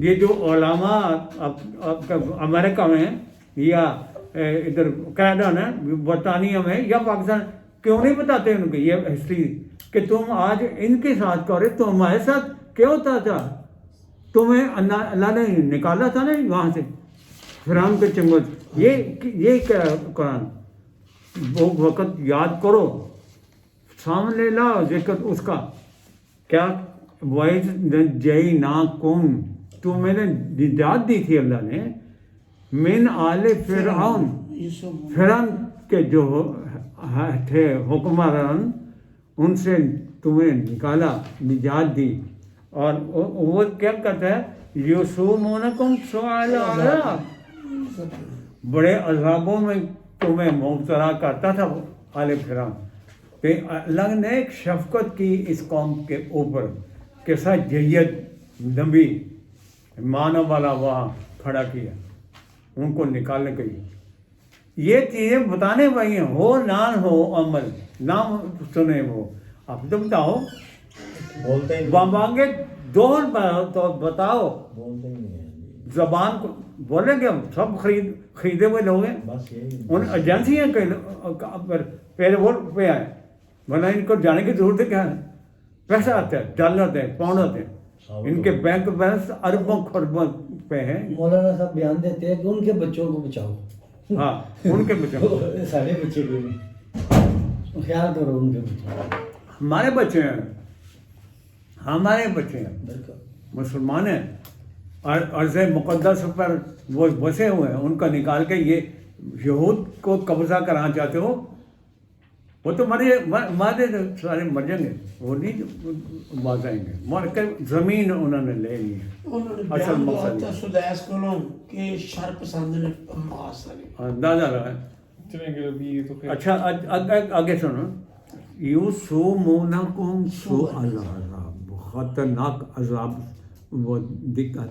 A: یہ جو علماء امریکہ میں یا ادھر کینیڈا میں، برطانیہ میں یا پاکستان، کیوں نہیں بتاتے ان کی یہ ہسٹری کہ تم آج ان کے ساتھ کرے تو ہمارے ساتھ کیا ہوتا تھا؟ تمہیں اللہ نے نکالا تھا نا وہاں سے، فرعون کے چنگل۔ یہ کیا قرآن، وہ وقت یاد کرو، سامنے لاؤ ذکر اس کا، کیا وَإِذْ نَجَّيْنَاكُمْ، تو میں نے نجات دی تھی اللہ نے، من آل فرعون، فرعون کے جو تھے حکمران، ان سے تمہیں نکالا، نجات دی۔ اور وہ کیا کہتا ہے، یصومونکم سوء العذاب، بڑے عذابوں میں تمہیں مبتلا کرتا تھا آل فرعون۔ کہ اللہ نے ایک شفقت کی اس قوم کے اوپر، کیسا جید نبی مانو والا وہاں کھڑا کیا ان کو نکالنے کے لیے۔ یہ چیزیں بتانے بھائی ہیں، ہو نہ ہو عمل، نام سنے وہ، اب تو بتاؤ،
F: بولتے ہی
A: مانگے دور تو بتاؤ،
F: بولتے ہی نہیں ہیں،
A: زبان کو بولیں گے ہم، سب خریدے ہوئے لوگ ہیں،
F: بس یہی
A: ان ایجنسی ہیں کہ پہلے وہ پہ آئے، ورنہ ان کو جانے کی ضرورت ہے کیا ہے؟ پیسہ آتا ہے، ڈالر آتے ہیں، پاؤنڈ آتے ہیں، ان کے بینک بیلنس اربوں خربوں پہ ہیں۔
G: مولانا صاحب بیان دیتے ہیں کہ ان کے بچوں کو بچاؤ،
A: ہاں ان کے بچوں،
G: سارے بچے کو بھی خیال کرو، ان کے بچے
A: ہمارے بچے ہیں، ہمارے بچے ہیں،
G: بالکل۔
A: مسلمان ہیں، عرض مقدس پر وہ بسے ہوئے ہیں، ان کا نکال کے یہ یہود کو قبضہ کرانا چاہتے ہو، وہ تو مارے سارے مر جائیں گے، وہ نہیں باز آئیں گے، مر کے زمین انہوں نے لے لی ہے، اصل مقصد
C: سدیس کو کہ شر پسند نے
A: اندازہ رہا ہے۔
E: چلیں گے ابھی یہ تو خیر۔
A: اچھا آگے سنو، یصومونکم سوء العذاب، خطرناک عذاب، وہ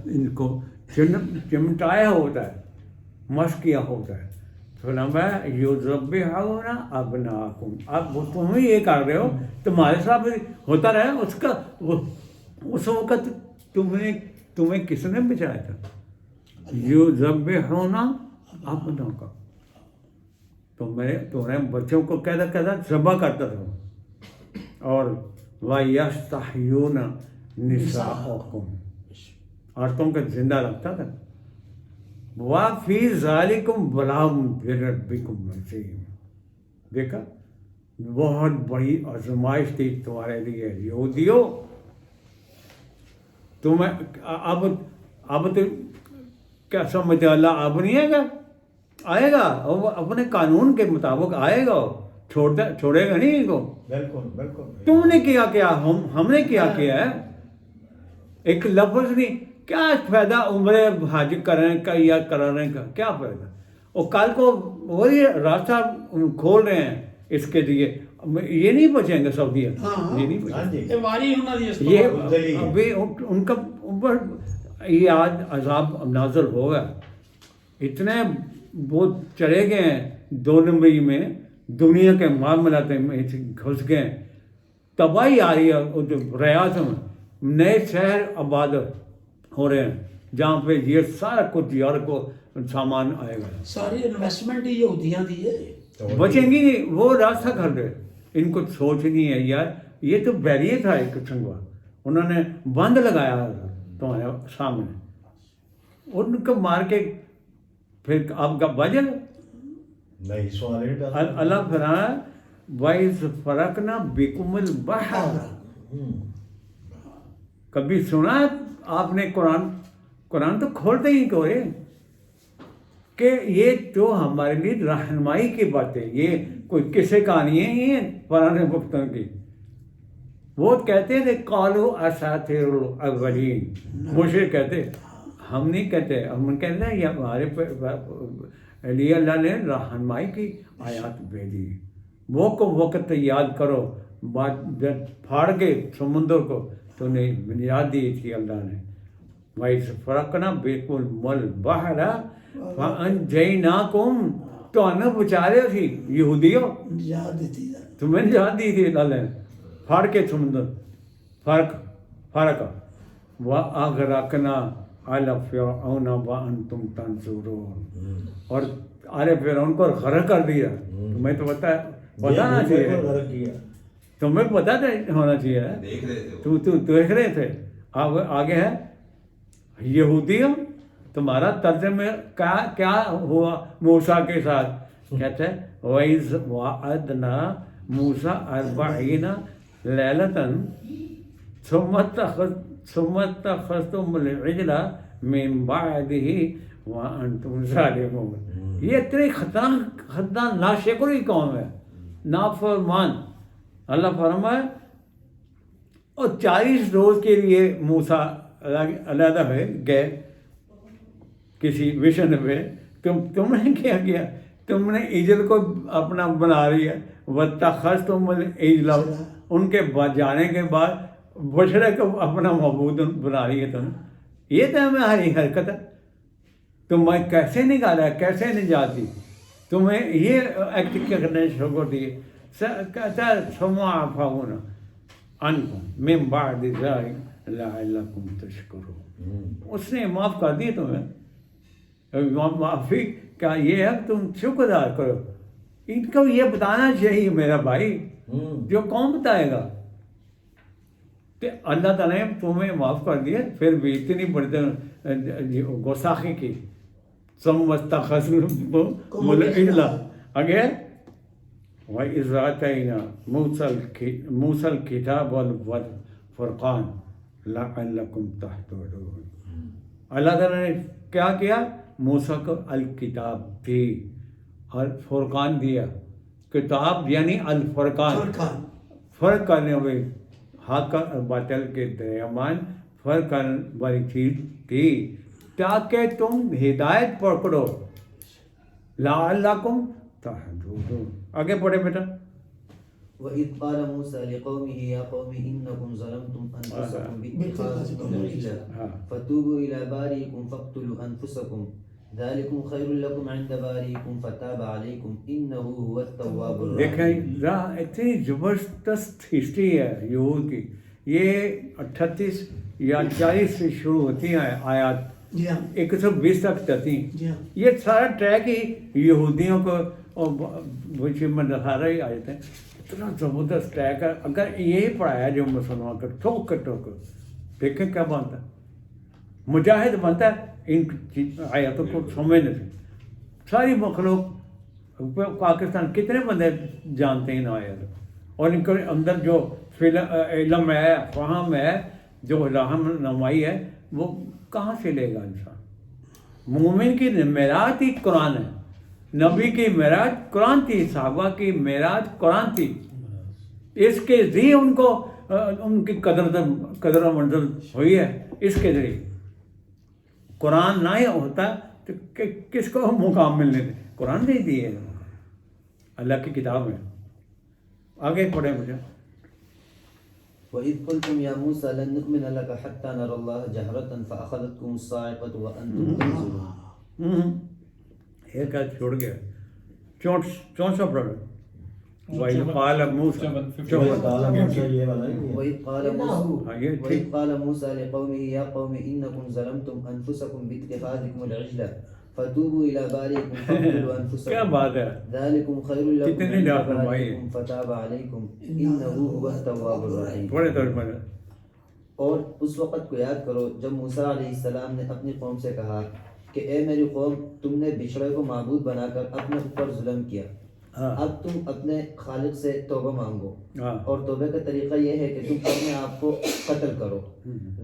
A: ان کو چمٹایا ہوتا ہے، مشق کیا ہوتا ہے۔ فرمایا یذبحون ابناءکم، اب تم ہی یہ کر رہے ہو، تمہارے ساتھ ہوتا رہا اس کا، اس وقت تمہیں کس نے بچایا تھا؟ یذبحون ابناءکم، تمہارے بچوں کو کہتا ذبح کرتا تھا، اور وَيَسْتَحْيُونَ نِسَاءَکُمْ، عورتوں کو زندہ رکھتا تھا۔ وَفِي ذَلِكُمْ بَلَاءٌ مِّن رَبِّكُمْ عَظِيمٌ، دیکھا بہت بڑی آزمائش تھی تمہارے لیے یہودیوں، تمہیں اب تو کیا سمجھتے اللہ اب نہیں آئے گا؟ آئے گا، وہ اپنے قانون کے مطابق آئے گا، چھوڑے گا نہیں ان کو۔
F: بالکل بالکل۔
A: تم نے کیا ہم نے کیا ہے، ایک لفظ نہیں، کیا فائدہ عمرے حج کرنے کا یا کرانے کا، کیا فائدہ؟ اور کل کو وہی راستہ کھول رہے ہیں اس کے لیے، یہ نہیں بچیں گے سعودیہ، یہ نہیں بچیں گے، یہ ابھی ان کا اوپر یہ آج عذاب نازل ہوگا، اتنے وہ چلے گئے ہیں 2 نمبری میں، دنیا کے معاملات میں گھس گئے، تباہی آ رہی ہے، ریاض میں نئے شہر آباد ہو رہے ہیں جہاں پہ یہ سارا کچھ یار کو سامان آئے گا،
C: ساری انویسٹمنٹ ہی یہودیاں دی ہے،
A: بچیں گی نہیں، وہ راستہ کر دے، ان کو سوچ نہیں ہے یار، یہ تو بیریئر تھا ایک قسم کا، انہوں نے بند لگایا تمہارے سامنے، ان کو مار کے پھر آپ کا بجل
F: نہیں سوال نہیں ڈالا۔
A: اللہ فرمایا وَإِذْ فَرَقْنَا بِكُمُ الْبَحْرَ، کبھی سنا آپ نے قرآن تو کھولتے ہی کوئی کہ یہ تو ہمارے لیے رہنمائی کی باتیں، یہ کوئی قصے کہانی ہے، یہ پرانے وقتوں کی، وہ کہتے تھے قالوا اساطیر الاولین، مشرک کہتے ہم نہیں کہتے، ہم کہتے ہیں یہ ہمارے لیے اللہ نے رہنمائی کی آیات بھیجی، وہ کو وقت یاد کرو، بات جب پھاڑ کے سمندر کو تو نے نجات دی تھی اللہ نے، وَإِذْ فَرَقْنَا بِكُمُ الْبَحْرَ فَأَنْجَيْنَاكُمْ، تو ہمیں بچا رہے تھی یہودیوں،
C: یاد دیتی ہے
A: تمہیں نجات دی تھی اللہ نے، پھاڑ کے سمندر فرق وَأَغْرَقْنَا آلَ فِرْعَوْنَ وَأَنْتُمْ تَنظُرُونَ، اور آل فرعون کو غرق کر دیا۔ تمہیں تو بتانا چاہیے، تمہیں پتہ ہونا چاہیے،
D: دیکھ رہے تھے
A: تو دیکھ رہے تھے۔ آگے ہے یہودیوں، تمہارا ترجمہ کیا ہوا موسیٰ کے ساتھ؟ کہتے ہیں وَإِذْ وَعَدْنَا مُوسَىٰ 40 لَيْلَةً ثُمَّ اتَّخَذْتُمُ الْعِجْلَ مِن بَعْدِهِ وَأَنْتُمْ ظَالِمُونَ۔ یہ اتنی خطرناک ناشکری قوم ہے، نافرمان۔ اللہ فرمائے اور 40 روز کے لیے موسیٰ علیحدہ ہوئے گئے کسی مشن پہ، تم نے کیا کیا؟ تم نے عجل کو اپنا بنا لیا، وَاتَّخَذْتُمُ الْعِجْلَ، ان کے جانے کے بعد بچڑے کو اپنا معبود بنا لیا تم۔ یہ تو ہماری حرکت ہے، تمہیں کیسے نکالا، کیسے نجات دی؟ تمہیں یہ ایکٹ کرنے شروع کر دیے۔ کہتا ہے ثم عفونا عنکم من بعد ذلک لعلکم تشکرون، اس نے معاف کر دیے تمہیں۔ معافی کا یہ ہے تم شکر ادا کرو۔ ان کو یہ بتانا چاہیے میرا بھائی، جو کون بتائے گا؟ کہ اللہ تعالیٰ نے تمہیں معاف کر دیا، پھر بھی اتنی بڑی گستاخی کی۔ ثم استخذتم العجل، آگے وَإِذْ آتَيْنَا مُوسَى الْكِتَابَ وَالْفُرْقَانَ لَعَلَّكُمْ تَهْتَدُونَ۔ اللہ تعالیٰ نے کیا کیا؟ موسیٰ کو الکتاب دی اور فرقان دیا۔ کتاب یعنی الفرقان، فرق کرنے ہوئے حق اور باطل کے درمیان فرق کرنے والی چیز تھی تاکہ تم ہدایت پکڑو۔ لعلکم تہتدون، آگے پڑھے بیٹا۔
B: وَإِذْ قَالَ مُوسَىٰ لِقَوْمِهِ يَا قَوْمِ إِنَّكُمْ ظَلَمْتُمْ أَنفُسَكُمْ بِاتِّخَاذِكُمُ الْعِجْلَ فَتُوبُوا إِلَىٰ بَارِئِكُمْ فَاقْتُلُوا أَنفُسَكُمْ ذَٰلِكُمْ خَيْرٌ لَكُمْ عِندَ بَارِئِكُمْ فَتَابَ عَلَيْكُمْ إِنَّهُ هُوَ التَّوَّابُ الرَّحِيمُ۔
A: دیکھیں اتنی زبردست ہسٹری ہے یہود کی، یہ 38 یا 40 سے شروع ہوتی ہیں آیات، 120 تک چلتی ہیں۔ یہ سارا ٹریک ہی یہودیوں کو اور نصارہ ہی آ جاتے ہیں۔ اتنا زبردست ٹریک ہے، اگر یہی پڑھایا جو مسلمان کا ٹھوک ٹھوک، دیکھیں کیا بنتا ہے، مجاہد بنتا ہے ان آیاتوں کو سمجھنے سے۔ ساری مخلوق پاکستان کتنے بندے جانتے ہیں ان آیاتوں، اور ان کے اندر جو علم ہے، فہم ہے، جو رہنمائی ہے، وہ کہاں سے لے گا انسان؟ مومن کی معراج ہی قرآن ہے، نبی کی معراج قرآن تھی، صحابہ کی معراج قرآن تھی۔ اس کے ذریعے ان کو ان کی قدر و منزل ہوئی ہے، اس کے ذریعے۔ قرآن نہ ہوتا تو کس کو مقام ملنے تھے؟ قرآن دے دیے، اللہ کی کتاب ہے۔ آگے پڑھیں مجھے۔
B: وَإِذْ قُلْتُمْ يَا مُوسَىٰ لَن نُّؤْمِنَ لَكَ حَتَّىٰ نَرَى اللَّهَ جَهْرَةً فَأَخَذَتْكُمُ الصَّاعِقَةُ وَأَنْتُمْ تَنظُرُونَ۔
A: ایک چھوڑ گیا، 64 پڑھو۔ وَإِذْ قَالَ مُوسَىٰ،
B: وَإِذْ قَالَ مُوسَىٰ لِقَوْمِهِ يَا قَوْمِ إِنَّكُمْ ظَلَمْتُمْ أَنفُسَكُمْ بِاتِّخَاذِكُمُ الْعِجْلَ فَتُوبُوا إِلَىٰ بَارِئِكُمْ فَاقْتُلُوا
A: کیا
B: أَنفُسَكُمْ
A: بات ہے،
B: ذَٰلِكُمْ خَيْرٌ لَكُمْ
A: کتنی
B: عِندَ
A: رہنمائی ہے۔
B: بَارِئِكُمْ فَتَابَ عَلَيْكُمْ إِنَّهُ هُوَ التَّوَّابُ الرَّحِيمُ۔
A: تھوڑے طور پر
B: اور اس وقت کو یاد کرو جب موسیٰ علیہ السلام نے اپنی قوم سے کہا کہ اے میری قوم، تم نے بچھڑے کو معبود بنا کر اپنے اوپر ظلم کیا، اب تم اپنے خالق سے توبہ مانگو، اور توبہ کا طریقہ یہ ہے کہ تم اپنے آپ کو قتل کرو۔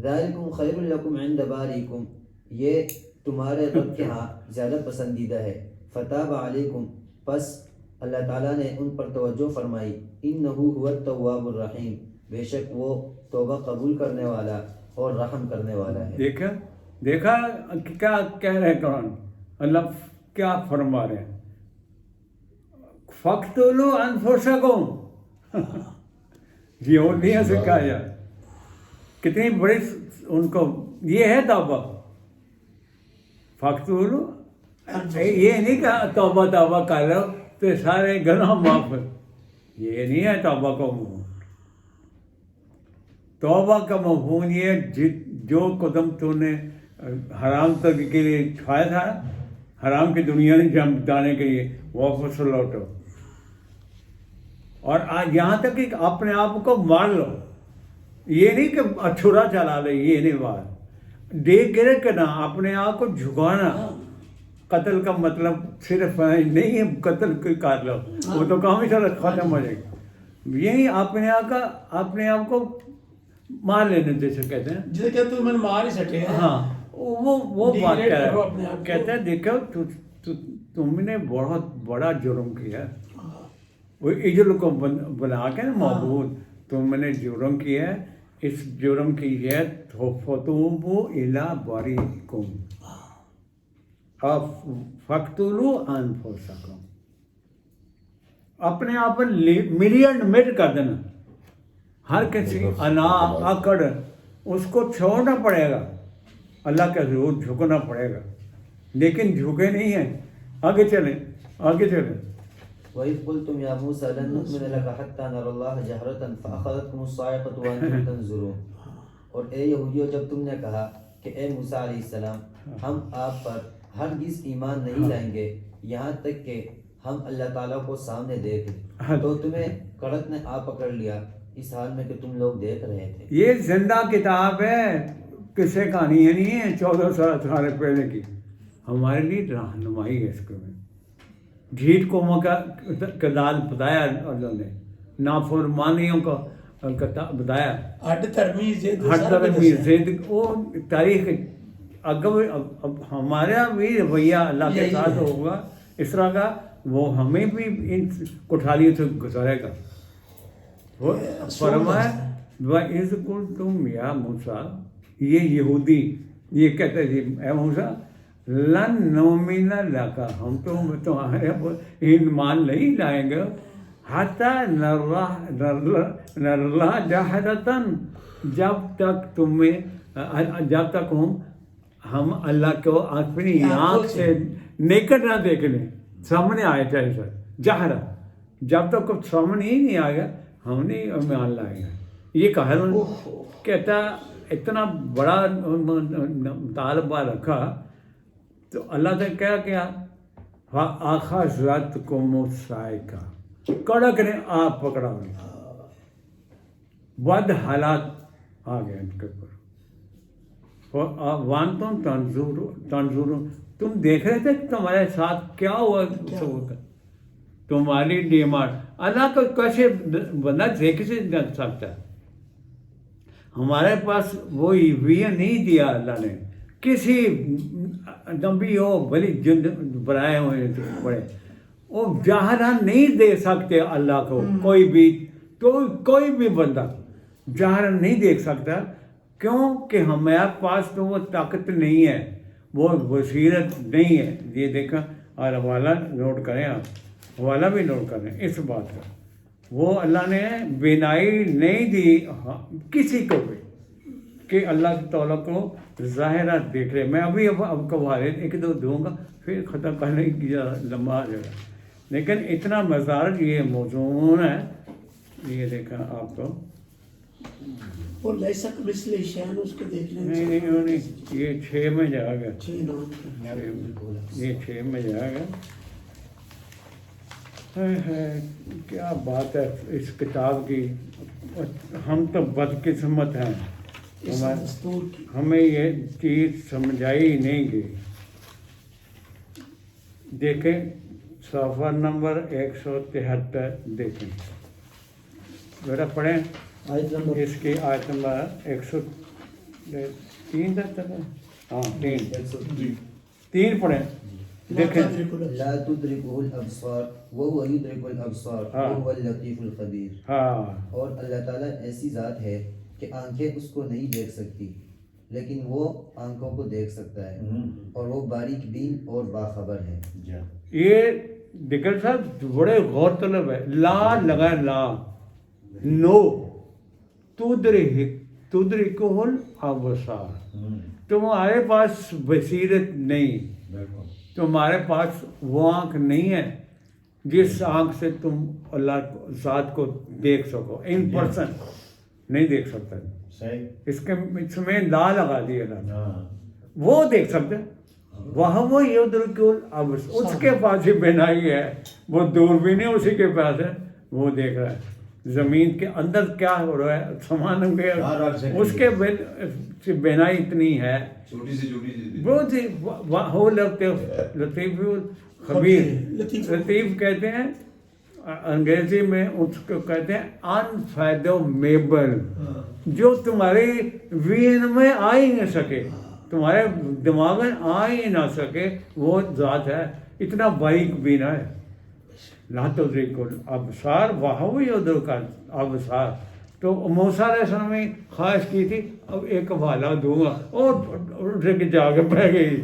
B: ذالکم خیر لکم عند باریکم، یہ تمہارے رب کے ہاں زیادہ پسندیدہ ہے۔ فتاب علیکم، پس اللہ تعالیٰ نے ان پر توجہ فرمائی۔ انہ هو التواب الرحیم، بے شک وہ توبہ قبول کرنے والا اور رحم کرنے والا ہے۔
A: دیکھا دیکھا کیا کہہ رہے ہیں قرآن، اللہ کیا فرما رہے ہیں، فَاقْتُلُوا أَنفُسَكُمْ یہودیوں سے کہا جائے، کتنی بڑی ان کو یہ ہے توبہ. فَاقْتُلُوا، یہ نہیں کہا توبہ توبہ کر لو تو سارے گناہ معاف، یہ نہیں ہے توبہ کا مفہوم. توبہ کا مفہوم یہ جو قدم تو نے حرام تک کے لیے کھایا تھا، حرام کی دنیا میں جانے کے لیے واپس لوٹو. اور آج یہاں تک کہ اپنے آپ کو مار لو، یہ نہیں کہ چھرا چلا لے، یہ نہیں بات. دیکھ گرے کرنا، اپنے آپ کو جھکانا. قتل کا مطلب صرف نہیں ہے قتل کر لو، وہ تو کام ہی سارا ختم ہو جائے گا. یہی اپنے آپ کو مار لینے جیسے کہتے ہیں،
C: جسے کہتے ہیں میں مار ہی سکے.
A: ہاں وہ بات کہہ رہا ہے. کہتے ہیں دیکھو تم نے بہت بڑا جرم کیا، وہ اجل کو بنا کے نا معبود، تم نے جرم کیا ہے. اس جرم کی ہے فَتُوبُوا إِلَىٰ بَارِئِكُمْ فَاقْتُلُوا أَنفُسَكُمْ. اپنے آپ پر ملین میٹ کر دینا. ہر کسی انا آکڑ اس کو چھوڑنا پڑے گا، اللہ کا ضرور جھکنا پڑے گا، لیکن جھکے نہیں ہیں. آگے چلیں.
B: وَإِذْ قُلْتُمْ يَا مُوسَىٰ لَن نُّؤْمِنَ لَكَ حَتَّىٰ نَرَى اللَّهَ جَهْرَةً فَأَخَذَتْكُمُ الصَّاعِقَةُ وَأَنتُمْ تَنظُرُونَ. اور اے یہودیو، جب تم نے کہا کہ اے موسیٰ علیہ السلام ہم آپ پر ہرگز ایمان نہیں لائیں گے یہاں تک کہ ہم اللہ تعالیٰ کو سامنے دیکھ لیں، تو تمہیں کڑک نے آ پکڑ لیا اس حال میں کہ تم لوگ دیکھ رہے تھے.
A: یہ زندہ کتاب ہے، قصے کہانیاں نہیں ہیں 1400 سال پہلے کی. ہمارے لیے رہنمائی ہے. اس کو جھیٹ قوموں کا کردار بتایا اللہ نے، نافرمانیوں کا بتایا،
C: ہٹ ترمیز
A: زید وہ تاریخ. اب ہمارا بھی رویہ اللہ کے ساتھ ہوگا اس طرح کا، وہ ہمیں بھی ان کوٹھالیوں سے گزارے گا. وہ فرمایا وَإِذْ قُلْتُمْ يَا مُوسَىٰ، یہ یہودی یہ کہتے تھے اے موسیٰ لن نؤمن لک، ہم تو تمہارے ایمان نہیں لائیں گے حتیٰ نرى اللہ جاہرۃً، جب تک ہم اللہ کو اپنی آنکھ سے نیکٹ نہ دیکھ لیں، سامنے آئے چاہے سر جاہرہ، جب تک سامنے ہی نہیں آئے گا ہم نہیں ایمان لائیں گے. یہ کہا کہتا اتنا بڑا مطالبہ رکھا تو اللہ نے کیا فَأَخَذَتْكُمُ الصَّاعِقَةُ، کڑک نے آپ پکڑا. بد حالات آ گئے ان کے اوپر. وَأَنْتُمْ تَنْظُرُونَ، تم دیکھ رہے تھے کہ تمہارے ساتھ کیا ہوا. تمہاری ڈیمانڈ اللہ کو کیسے بندہ دیکھ سے سکتا ہے. ہمارے پاس وہ ویہ نہیں دیا اللہ نے. کسی نبی ہو بلی جن بنائے ہوئے بڑے وہ جہران نہیں دے سکتے اللہ کو. کوئی بھی بندہ جہران نہیں دیکھ سکتا. کیوں کہ ہمارے پاس تو وہ طاقت نہیں ہے، وہ بصیرت نہیں ہے. یہ دیکھا اور حوالہ نوٹ کریں، آپ حوالہ بھی نوٹ کریں اس بات کا. وہ اللہ نے بینائی نہیں دی کسی کو بھی کہ اللہ تعالیٰ کو ظاہرہ دیکھ رہے. میں ابھی اب کو ایک دو دوں گا پھر ختم کرنے کی لمبا آ جائے گا، لیکن اتنا مزار یہ موضوع ہے. یہ دیکھا آپ کو
C: وہ لیسا کمثلہ شیء اس کو دیکھنے میں
A: نہیں یہ 6 میں جائے گا.
C: 6
A: یہ 6 میں جائے گا. کیا بات ہے اس کتاب کی. ہم تو بدقسمت ہیں، ہمیں یہ چیز سمجھائی نہیں گئی. دیکھیں صفحہ نمبر 173 دیکھیں ذرا پڑھیں اس کی آیت نمبر 103 تک. ہاں 3 پڑھیں. دیکھیں
B: لا تدركه الابصار وهو يدرك الابصار وهو اللطيف الخبير.
A: ہاں،
B: اور اللہ تعالیٰ ایسی ذات ہے کہ آنکھیں اس کو نہیں دیکھ سکتی لیکن وہ آنکھوں کو دیکھ سکتا ہے اور وہ باریک بین اور باخبر ہے.
A: یہ دیکھیں صاحب بڑے غور طلب ہے. لا لگا لا نو تدرکہ الابصار. تمہارے پاس بصیرت نہیں، تمہارے پاس وہ آنکھ نہیں ہے جس آنکھ سے تم اللہ ذات کو دیکھ سکو. ان پرسن نہیں دیکھ سکتا. اس میں لا لگا دیا نا، وہ دیکھ سکتے. وہ یدرک الابصار، اس کے پاس ہی بینائی ہے، وہ دور بھی نہیں اسی کے پاس ہے، وہ دیکھ رہا ہے زمین کے اندر کیا ہو رہا ہے سامان کے، اس کے بینائی اتنی ہے.
D: چھوٹی سی
A: بہت ہی وہ لطیف خبیر. لطیف کہتے ہیں انگریزی میں، اس کو کہتے ہیں انفیدومیبل، جو تمہارے وین میں آ ہی نہ سکے، تمہارے دماغ میں آ ہی نہ سکے، وہ ذات ہے. اتنا باریک بینا ہے. لا تدرک الابصار وہو یدرک الابصار. تو موسیٰ علیہ السلام نے خواہش کی تھی اب ایک حوالہ دوں گا، اور جا کے بہ گئی.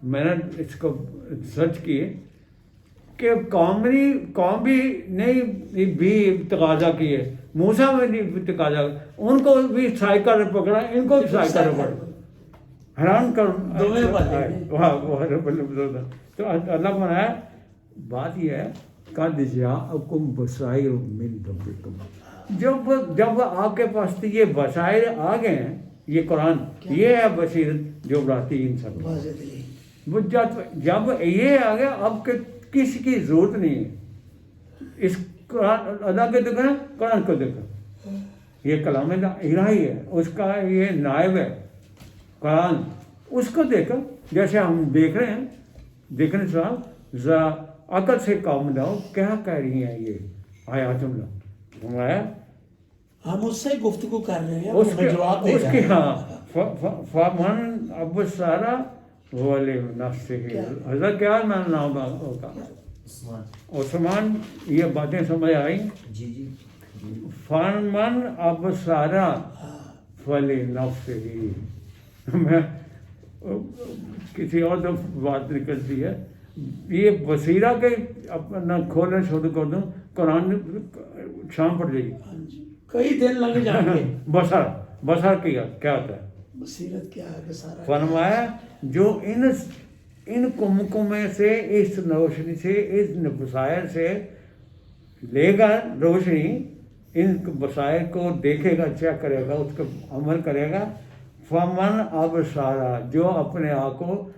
A: میں نے اس کو سرچ کیے کہ قوم بھی نہیں بھی تقاضا کیے، موسیٰ میں نہیں تقاضا، ان کو بھی سائیکل پکڑا، ان کو بھی سائیکل پکڑا. حیران کر. تو اللہ بنایا. بات یہ ہے قد جاءکم بصائر من ربکم، جب آپ کے پاس یہ بصائر آ گئے ہیں، یہ قرآن یہ ہے بصیرت جو براتی انسان. جب یہ آ گیا اب کسی کی ضرورت نہیں ہے. اس قرآن اللہ کے دیکھنا، قرآن کو دیکھنا، یہ کلام الہی ہے، اس کا یہ نائب ہے قرآن. اس کو دیکھو جیسے ہم دیکھ رہے ہیں. دیکھنے صاحب ذرا عقل سے کام لاؤ، کیا کہہ رہی ہیں یہ آیات اللہ. ہمارا
C: ہم اس سے گفتگو کر رہے ہیں،
A: اس کے
C: جواب دے
A: اس
C: رہے
A: کی
C: ہیں.
A: ہاں فمن ابصر ولنفسہ. حضرت کیا نام ہوگا؟ عثمان. یہ باتیں سمجھ آئی؟
B: جی
A: فمن ابصر ولنفسہ. میں کسی اور بات نکلتی ہے. یہ بصیرہ کے اپنا کھولنا شروع کر دوں، قرآن شام پڑ جائے گی،
C: کئی دن لگ جائیں گے.
A: بصر کیا ہوتا ہے؟
C: بصیرت کیا ہے؟ سارا
A: فرمایا جو ان کمکمے سے، اس روشنی سے، اس بصائر سے لے گا روشنی، ان بصائر کو دیکھے گا، چیک کرے گا، اس کو عمل کرے گا. فمن ابصارا، جو اپنے آپ کو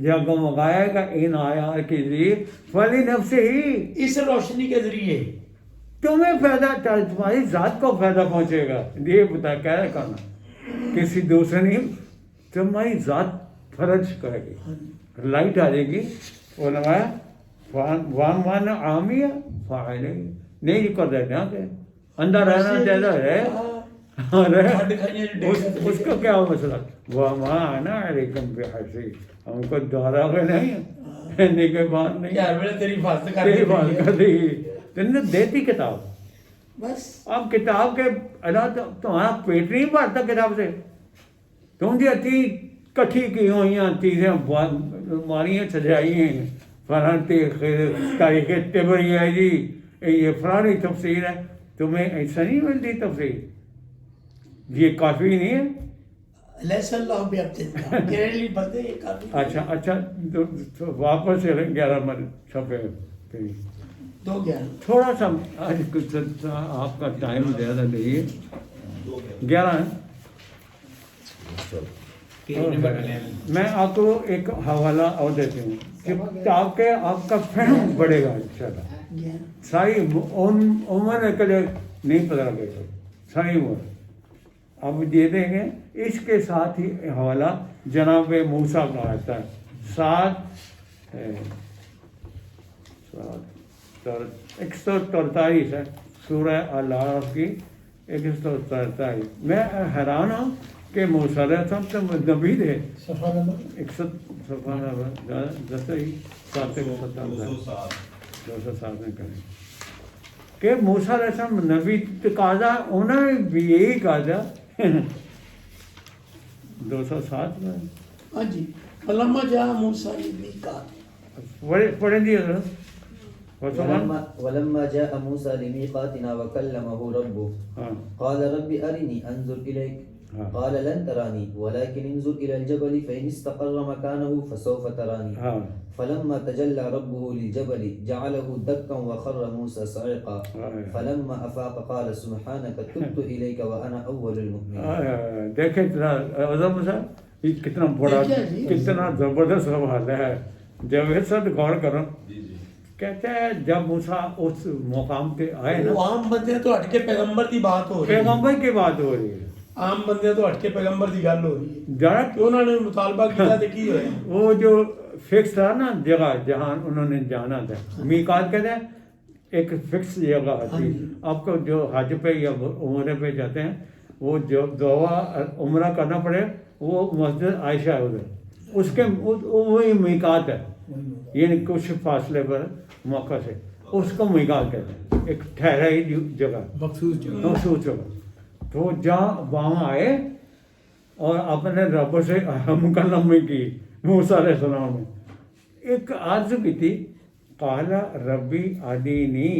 A: جگمگائے گا ان آیات کے ذریعے، فلنفسہ ہی،
C: اس روشنی کے ذریعے
A: تمہیں فائدہ، تمہاری ذات کو فائدہ پہنچے گا. یہ بتا کیا کرنا، کسی دوسرے نہیں، تمہاری ذات فرج کرے گی، لائٹ آ جائے گی. علماء وَمَنْ عَامِيَ فَعَلَيْهِ. نہیں کر دینا کہ اندر رہنا چاہتا ہے، اس کو کیا مسئلہ. وَمَا أَنَا عَلَيْكُمْ بِحَفِيظ. ہم کو دوہرا کے نہیں کہنے کے بعد نہیں،
C: تیری حفاظت
A: تیری بات کر دی. تم دیتی کتاب،
C: بس.
A: اب کتاب کے اللہ تمہارا پیٹ نہیں بھرتا کتاب سے. تم جو اتنی کٹھی کی ہوئی چیزیں ماریاں سجائی ہیں، فلانتی تاریخ تبری ہے جی، یہ فلانی تفسیر ہے، تمہیں ایسا نہیں ملتی تفسیر. یہ کافی نہیں ہے.
C: لیس اللہ بیعبد گریلی بندے یہ کافی.
A: اچھا تو واپس 11 منٹ چھپے.
C: 2:11
A: تھوڑا سا آج کچھ آپ کا ٹائم زیادہ نہیں ہے. 11 ہے. میں آپ کو ایک حوالہ اور دیتی ہوں کہ تاکہ آپ کا فہم بڑھے گا انشاءاللہ. ساری عمر کے لیے نہیں پتہ لگے گا، ساری عمر. اب یہ دیکھیں اس کے ساتھ ہی حوالہ جناب موسیٰ کا آتا ہے. 143 ہے سورہ الاعراف کی 143. میں حیران ہوں کہ موسیٰ علیہ السلام تو نبی تھے.
G: صفحہ نمبر
A: 207 میں کریں کہ موسیٰ علیہ السلام نبی تقاضا، انہوں نے بھی یہی کہا تھا 207 میں
C: ہاں جی فلما جاء موسیٰ لمیقاتنا
A: پڑھیں جی حضرت
B: ولما جاء موسى لميقاتنا وكلمه ربه
A: ہاں
B: قال رب أرني أنظر إليك قال لن تراني ولكن انظر إلى الجبل فإن استقر مكانه فسوف تراني
A: ہاں
B: فلما تجلى ربه للجبل جعله دكا وخر موسى صعقا فلما أفاق قال سبحانك تبت إليك وأنا أول المؤمنين.
A: دیکھیں اعظم صاحب یہ کتنا بڑا کتنا زبردست سوال ہے. جب اس وقت غور کرو کہتے ہیں جب موسیٰ اس مقام پہ آئے نا
H: وہ عام بندے تو ہٹ کے پیغمبر کی بات ہو رہی ہے.
A: پیغمبر کی بات ہو رہی ہے.
H: عام بندے تو ہٹ کے پیغمبر کی گل ہو رہی ہے
A: ذرا
H: کہ انہوں نے مطالبہ کیا تھا کی ہوئے
A: وہ جو فکس تھا نا جگہ جہاں انہوں نے جانا تھا میقات کہتے ہیں ایک فکس جگہ تھی. آپ کو جو حج پہ یا عمرے پہ جاتے ہیں وہ جو دعا عمرہ کرنا پڑے وہ مسجد عائشہ ہے ادھر اس کے وہی میقات ہے یعنی کچھ فاصلے پر موقع سے اس کو میقات کہتے ہیں ایک ٹھہرائی جگہ
E: مخصوص جگہ
A: مخصوص جگہ. تو جہاں وہاں آئے اور اپنے رب سے مکالمہ کی موسیٰ علیہ السلام نے ایک عرض کی تھی قال ربی ارنی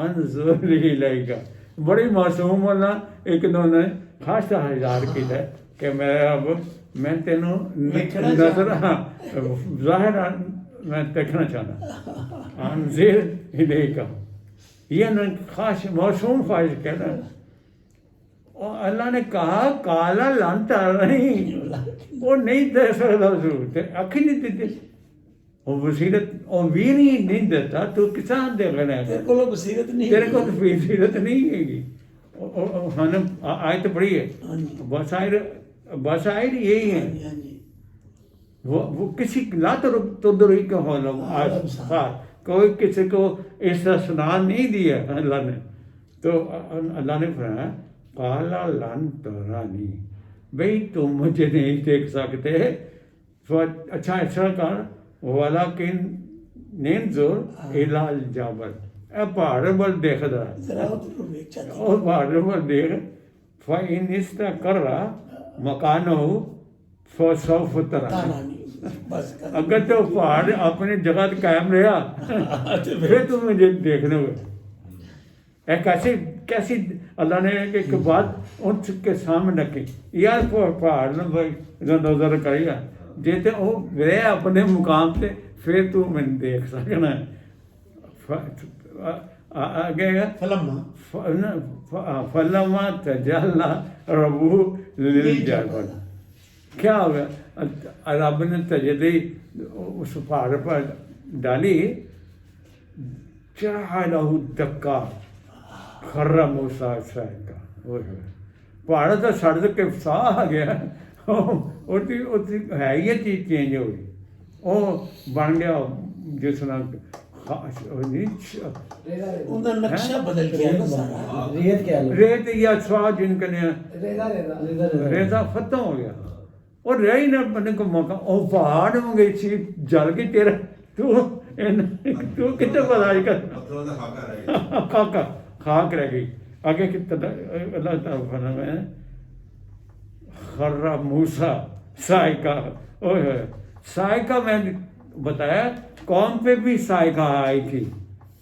A: انظر الیک. بڑی معصوم والا ایک انہوں نے خاص اظہار کی ہے کہ میرے رب میں تینوں نظر ظاہر میں دیکھنا چاہتا انظر الیک. یہ انہوں نے خاص معصوم خواہش کہنا. اور اللہ نے کہا کالا لن ترانی وہ نہیں دے سکتا ضرورت اکھی نہیں دیتی اور بصیرت اور ویر ہی نہیں دیتا تو کسان دے گا
C: تیرے کو بصیرت نہیں
A: تیرے کو تو بصیرت نہیں ہے گی. ہم نے آیت پڑھی ہے بصائر یہی ہیں وہ کسی لا تدری کا حول کوئی کسی کو استثناء نہیں دیا اللہ نے. تو اللہ نے فرمایا قالا لن ترانی بھئی تم مجھے نہیں دیکھ سکتے. اچھا ایسا کر ولیکن ننظر الی الجبل اے پہاڑ پر دیکھ رہا اور پہاڑ پر دیکھ فإن استقر مکانہ فسوف ترانی. اگر تو پہاڑ اپنی جگہ قائم رہا پھر تم مجھے دیکھنے ہوئے. ایک کیسی اللہ نے ایک بات ان کے سامنے رکھی یار پہاڑ نظر کریا جیتے وہ گئے اپنے مقام سے پھر تو میں دیکھ سکنا آگے فلما تجلی ربہ للجبل. کیا ہو گیا رب نے تجلی اس پہاڑ پر ڈالی جعلہ دکا خر موسیٰ صعقا. پہاڑ تو سڑ کے سا آ گیا حیثیت ہی چینج ہو گئی. وہ بن گیا جس طرح
C: نقشہ بدل گیا
A: ریت یا سوا جن کے ریزا ختم ہو گیا اور رہی نہ بننے کو موقع. اور پہاڑ میں گئی تھی جل کے تیرا تو کتنے برداشت کرنا خاکہ خاک رہ گئی. آگے کی اللہ تعالیٰ فرمایا خر موسیٰ صعقا. صعقا میں نے بتایا قوم پہ بھی صعقا آئی تھی.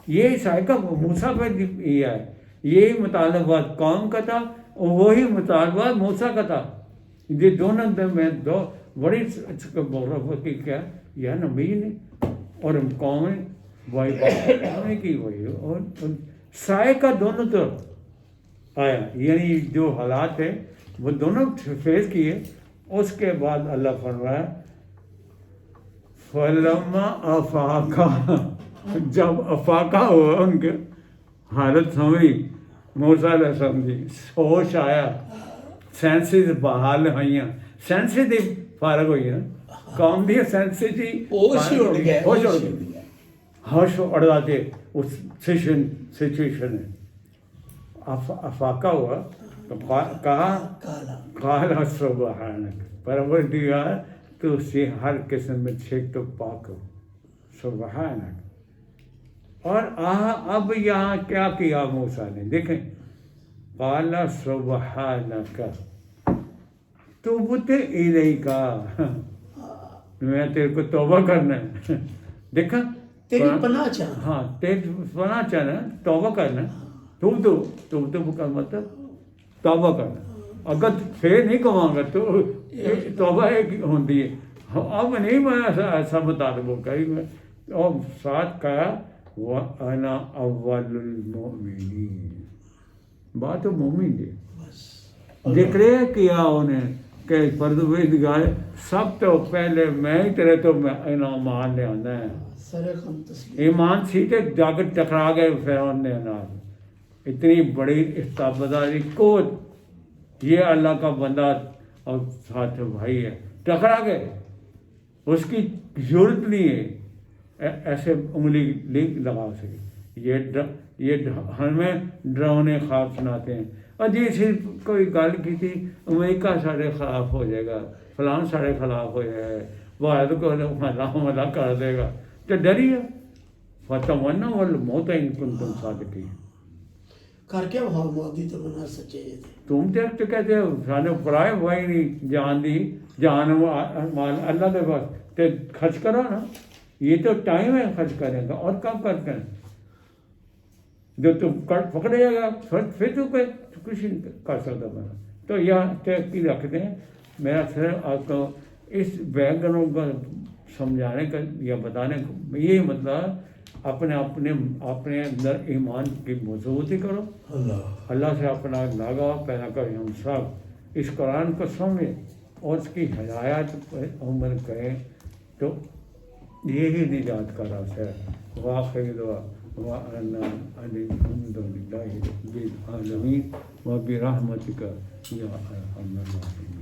A: یہ صعقا موسیٰ پہ یہ ہے. یہی مطالبات قوم کا تھا اور وہی مطالبات موسیٰ کا تھا. یہ دونوں میں دو بڑی بغرفت کی کیا یا نبی نے اور قوم نے وہی بات کی وہی اور صعقا دونوں طرف آیا. یعنی جو حالات ہیں وہ دونوں فیس کیے. اس کے بعد اللہ فرمایا فلما افاقا. جب افاقہ ہوا ان کے حالت سمجھی موسیٰ علیہ السلام کی ہوش آیا سینسز بحال ہوئی سینسز فارغ ہوئی نا قوم دی سینسز
C: ہوش اڑ گیا
A: ہوش اڑ جاتے اس سچویشن میں. افاقہ ہوا تو کہا قال سبحانک پروردگار تو سے ہر قسم میں سے تو پاک ہو سبحانک. اور اب یہاں کیا کیا موسیٰ نے دیکھیں قال سبحانک توبت الیکا، میں تیرے کو توبہ کرنا ہے، دیکھا
C: تیری پناہ چاہنا،
A: ہاں تیری پناہ چاہنا، توبہ کرنا، توبہ کا مطلب توبہ کرنا، اگر پھر نہیں کماؤں گا تو توبہ ایک ہوتی ہے، اب نہیں میں ایسا بتا دوں کہیں میں، اور ساتھ کہا وَأَنَا أَوَّلُ الْمُؤْمِنِينَ، بات تو مومن دی ذکر کیا انہیں کہ پروردگار سب تو پہلے میں ہی تیرے تو ایمان لے آنا ہے،
C: سر خم تسلیم،
A: ایمان سیدھے جا کے ٹکرا گئے فرعون نے نال، اتنی بڑی استعبداری قوت، یہ اللہ کا بندہ اور ساتھ بھائی ہے، ٹکرا گئے، اس کی ضرورت نہیں ہے ایسے انگلی نہیں لگا سکے، یہ ہمیں ڈراؤنے خواب سناتے ہیں، اور جی صرف کوئی گل کی تھی امریکہ سارے خلاف ہو جائے گا، فلان سارے خلاف ہو جائے گا، واحد کو حملہ کر دے گا، تو ڈریے فتمنوا الموت ان کنتم صادقین،
C: کر کے وہ مودی تو بنا سچے تھے،
A: تم تو کہتے ہو سانو پرائے بھائی نہیں جان دی، جان مال اللہ کے پاس، تو خرچ کرو نا، یہ تو ٹائم ہے خرچ کرنے کا، اور کب کرتے ہیں جو تم پکڑے گا پھر تو کچھ نہیں کر سکتا بنا، تو یہاں ترقی رکھتے ہیں، میرا صرف آپ کو اس بیک گراؤنڈ کا سمجھانے کا یا بتانے کا یہی مطلب اپنے اندر ایمان کی مضبوطی کرو، اللہ سے اپنا لگاؤ پیدا کریں، ہم سب اس قرآن کو سمجھیں اور اس کی ہدایت پر عمل کریں، تو یہی نجات کا راستہ ہے۔ واخر دعا وَأَنَا الْحَمْدُ لِلَّهِ رَبِّ الْعَالَمِينَ وَبِرَحْمَتِكَ يَا أَرْحَمَ الرَّاحِمِينَ۔